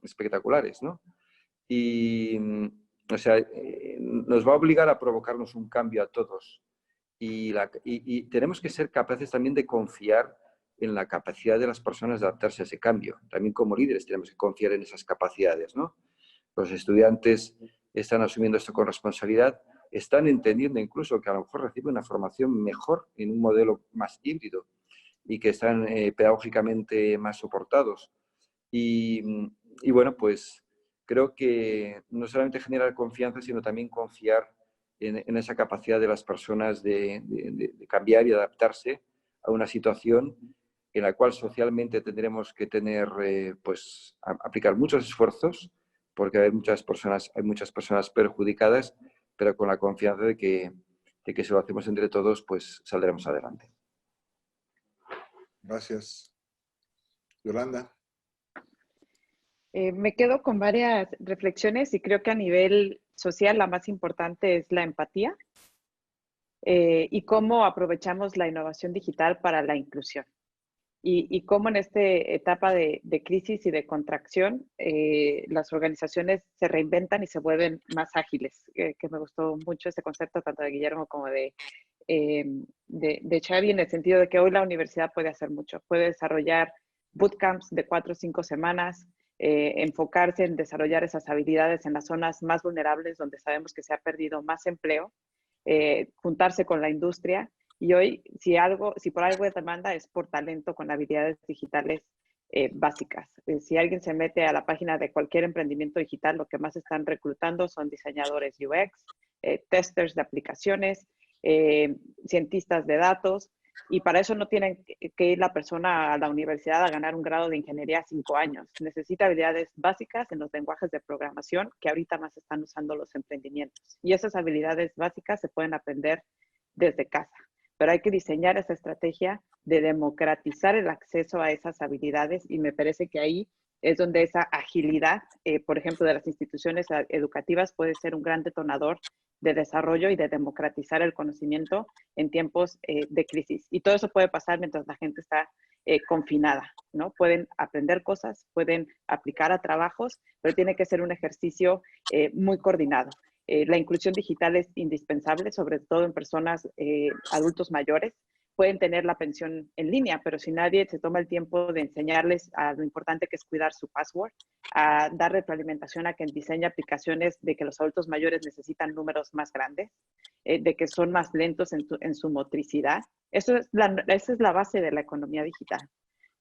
espectaculares, ¿no? Y, o sea, nos va a obligar a provocarnos un cambio a todos. Y tenemos que ser capaces también de confiar en la capacidad de las personas de adaptarse a ese cambio. También como líderes tenemos que confiar en esas capacidades, ¿no? Los estudiantes están asumiendo esto con responsabilidad, están entendiendo incluso que a lo mejor reciben una formación mejor en un modelo más híbrido y que están pedagógicamente más soportados. Y bueno, pues creo que no solamente generar confianza, sino también confiar en esa capacidad de las personas de cambiar y adaptarse a una situación en la cual socialmente tendremos que pues aplicar muchos esfuerzos, porque hay muchas personas perjudicadas, pero con la confianza de que si lo hacemos entre todos, pues saldremos adelante. Gracias. Yolanda. Me quedo con varias reflexiones y creo que a nivel social la más importante es la empatía y cómo aprovechamos la innovación digital para la inclusión. Y cómo en esta etapa de crisis y de contracción las organizaciones se reinventan y se vuelven más ágiles, que me gustó mucho ese concepto tanto de Guillermo como de Xavi, en el sentido de que hoy la universidad puede hacer mucho, puede desarrollar bootcamps de 4 o 5 semanas, enfocarse en desarrollar esas habilidades en las zonas más vulnerables donde sabemos que se ha perdido más empleo, juntarse con la industria. Y hoy, si por algo es demanda, es por talento con habilidades digitales básicas. Si alguien se mete a la página de cualquier emprendimiento digital, lo que más están reclutando son diseñadores UX, testers de aplicaciones, cientistas de datos, y para eso no tienen que ir la persona a la universidad a ganar un grado de ingeniería 5 años. Necesita habilidades básicas en los lenguajes de programación que ahorita más están usando los emprendimientos. Y esas habilidades básicas se pueden aprender desde casa. Pero hay que diseñar esa estrategia de democratizar el acceso a esas habilidades y me parece que ahí es donde esa agilidad, por ejemplo, de las instituciones educativas puede ser un gran detonador de desarrollo y de democratizar el conocimiento en tiempos de crisis. Y todo eso puede pasar mientras la gente está confinada, ¿no? Pueden aprender cosas, pueden aplicar a trabajos, pero tiene que ser un ejercicio muy coordinado. La inclusión digital es indispensable, sobre todo en personas adultos mayores. Pueden tener la pensión en línea, pero si nadie se toma el tiempo de enseñarles a lo importante que es cuidar su password, a dar retroalimentación a quien diseña aplicaciones de que los adultos mayores necesitan números más grandes, de que son más lentos en su motricidad. Esa es la base de la economía digital,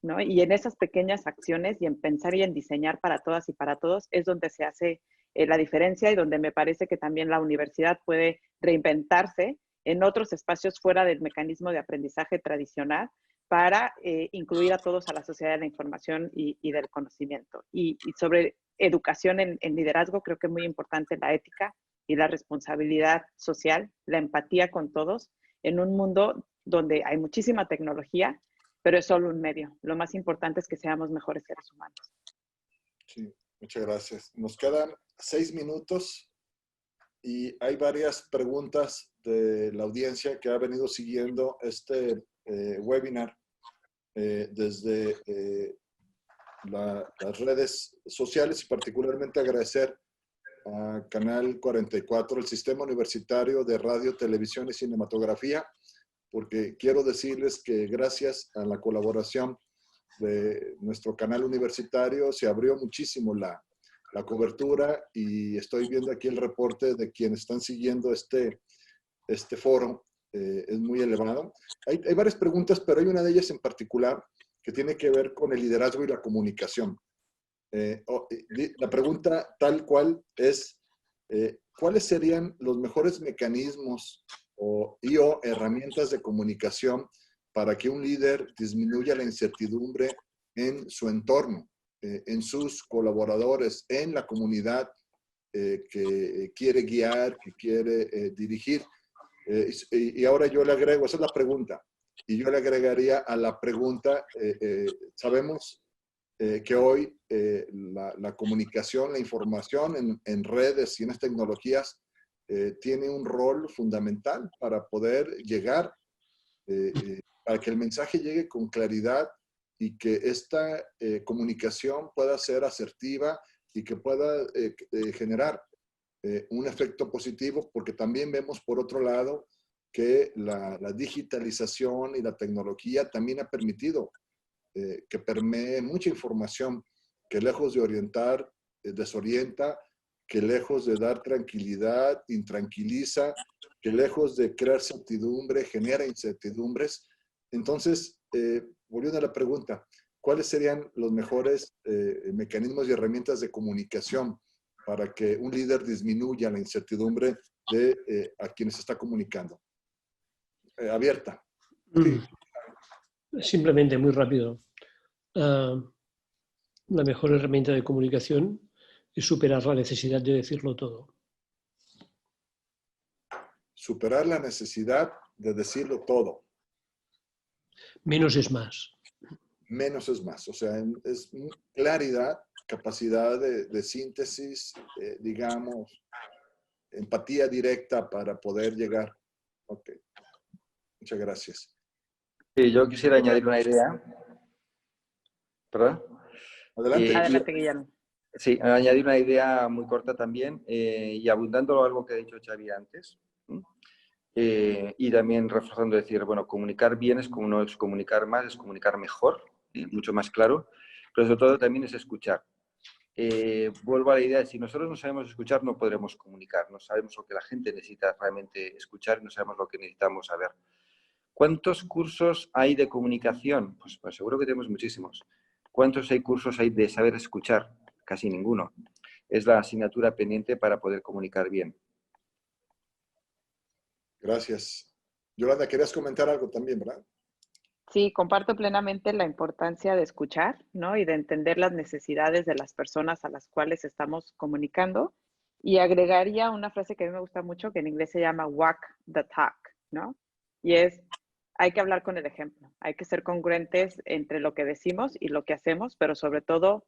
¿no? Y en esas pequeñas acciones y en pensar y en diseñar para todas y para todos es donde se hace la diferencia y donde me parece que también la universidad puede reinventarse en otros espacios fuera del mecanismo de aprendizaje tradicional para incluir a todos a la sociedad de la información y del conocimiento. Y sobre educación en liderazgo, creo que es muy importante la ética y la responsabilidad social, la empatía con todos, en un mundo donde hay muchísima tecnología, pero es solo un medio. Lo más importante es que seamos mejores seres humanos. Sí, muchas gracias. Nos quedan 6 minutos y hay varias preguntas de la audiencia que ha venido siguiendo este webinar desde las redes sociales y particularmente agradecer a Canal 44, el Sistema Universitario de Radio, Televisión y Cinematografía, porque quiero decirles que gracias a la colaboración de nuestro canal universitario se abrió muchísimo la cobertura, y estoy viendo aquí el reporte de quienes están siguiendo este foro, es muy elevado. Hay varias preguntas, pero hay una de ellas en particular que tiene que ver con el liderazgo y la comunicación. La pregunta tal cual es, ¿cuáles serían los mejores mecanismos o herramientas de comunicación para que un líder disminuya la incertidumbre en su entorno, en sus colaboradores, en la comunidad que quiere guiar, que quiere dirigir? Y ahora yo le agrego, esa es la pregunta, y yo le agregaría a la pregunta, sabemos que hoy la comunicación, la información en redes y en las tecnologías tiene un rol fundamental para poder llegar, para que el mensaje llegue con claridad y que esta comunicación pueda ser asertiva y que pueda generar un efecto positivo, porque también vemos por otro lado que la digitalización y la tecnología también ha permitido que permee mucha información que lejos de orientar, desorienta, que lejos de dar tranquilidad, intranquiliza, que lejos de crear certidumbre, genera incertidumbres. Entonces, volviendo a la pregunta, ¿cuáles serían los mejores mecanismos y herramientas de comunicación para que un líder disminuya la incertidumbre de a quienes está comunicando? Abierta. Sí. Simplemente, muy rápido. La mejor herramienta de comunicación es superar la necesidad de decirlo todo. Superar la necesidad de decirlo todo. Menos es más. Menos es más. O sea, es claridad, capacidad de síntesis, digamos, empatía directa para poder llegar. Ok. Muchas gracias. Sí, yo quisiera añadir una idea. ¿Perdón? Adelante. Adelante, Guillermo. Sí, añadir una idea muy corta también, y abundando algo que ha dicho Xavi antes, y también reforzando decir, bueno, comunicar bien no es comunicar más, es comunicar mejor, mucho más claro, pero sobre todo también es escuchar. Vuelvo a la idea de si nosotros no sabemos escuchar, no podremos comunicar, no sabemos lo que la gente necesita realmente escuchar, no sabemos lo que necesitamos saber. ¿Cuántos cursos hay de comunicación? Pues seguro que tenemos muchísimos. ¿Cuántos cursos hay de saber escuchar? Casi ninguno. Es la asignatura pendiente para poder comunicar bien. Gracias. Yolanda, querías comentar algo también, ¿verdad? Sí, comparto plenamente la importancia de escuchar, ¿no? Y de entender las necesidades de las personas a las cuales estamos comunicando. Y agregaría una frase que a mí me gusta mucho, que en inglés se llama walk the talk, ¿no? Y es, hay que hablar con el ejemplo, hay que ser congruentes entre lo que decimos y lo que hacemos, pero sobre todo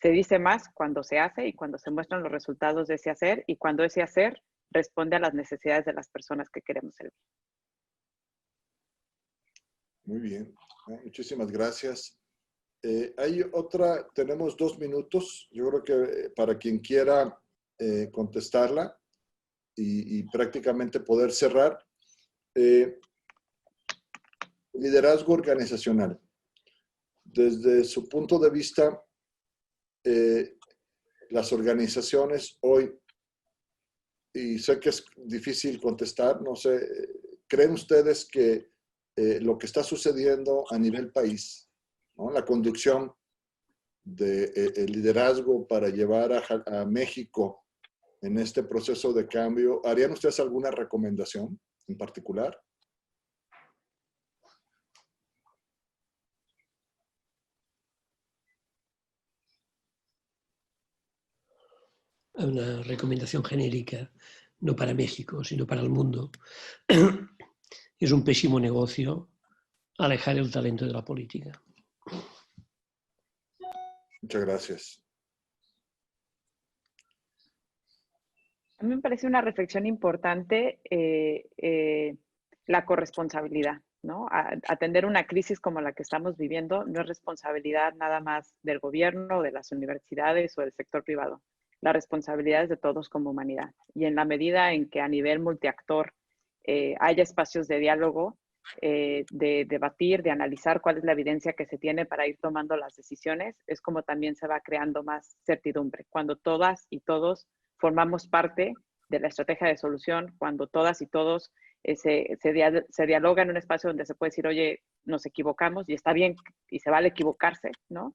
se dice más cuando se hace y cuando se muestran los resultados de ese hacer y cuando ese hacer responde a las necesidades de las personas que queremos servir. Muy bien. Muchísimas gracias. Hay otra, tenemos 2 minutos. Yo creo que para quien quiera contestarla y prácticamente poder cerrar. Liderazgo organizacional. Desde su punto de vista, las organizaciones hoy, y sé que es difícil contestar, no sé, ¿creen ustedes que lo que está sucediendo a nivel país, ¿no? La conducción del liderazgo para llevar a México en este proceso de cambio, ¿harían ustedes alguna recomendación en particular? Una recomendación genérica, no para México, sino para el mundo. Es un pésimo negocio alejar el talento de la política. Muchas gracias. A mí me parece una reflexión importante la corresponsabilidad, ¿no? Atender una crisis como la que estamos viviendo no es responsabilidad nada más del gobierno, de las universidades o del sector privado. La responsabilidad es de todos como humanidad. Y en la medida en que a nivel multiactor haya espacios de diálogo, de debatir, de analizar cuál es la evidencia que se tiene para ir tomando las decisiones, es como también se va creando más certidumbre. Cuando todas y todos formamos parte de la estrategia de solución, cuando todas y todos se dialoga en un espacio donde se puede decir, oye, nos equivocamos y está bien y se vale equivocarse, ¿no?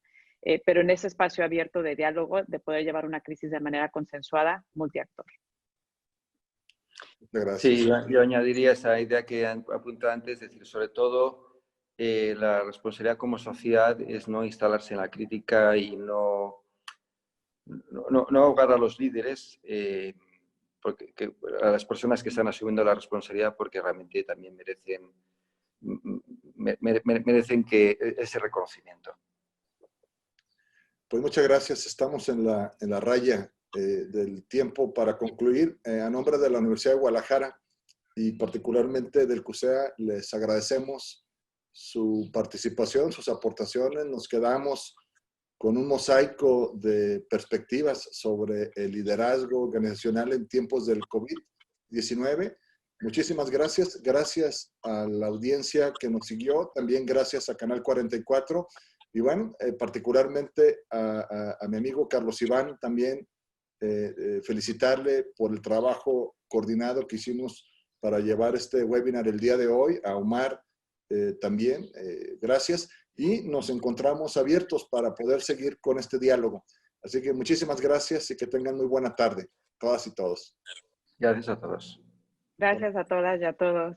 Pero en ese espacio abierto de diálogo, de poder llevar una crisis de manera consensuada, multiactor. Gracias. Sí, yo añadiría esa idea que apunta antes, es decir, sobre todo la responsabilidad como sociedad es no instalarse en la crítica y no ahogar a los líderes, a las personas que están asumiendo la responsabilidad, porque realmente también merecen ese reconocimiento. Pues muchas gracias. Estamos en la raya del tiempo para concluir. A nombre de la Universidad de Guadalajara y particularmente del CUSEA, les agradecemos su participación, sus aportaciones. Nos quedamos con un mosaico de perspectivas sobre el liderazgo organizacional en tiempos del COVID-19. Muchísimas gracias. Gracias a la audiencia que nos siguió. También gracias a Canal 44. Y bueno, particularmente a mi amigo Carlos Iván también felicitarle por el trabajo coordinado que hicimos para llevar este webinar el día de hoy. A Omar también, gracias. Y nos encontramos abiertos para poder seguir con este diálogo. Así que muchísimas gracias y que tengan muy buena tarde, todas y todos. Gracias a todos. Gracias a todas y a todos.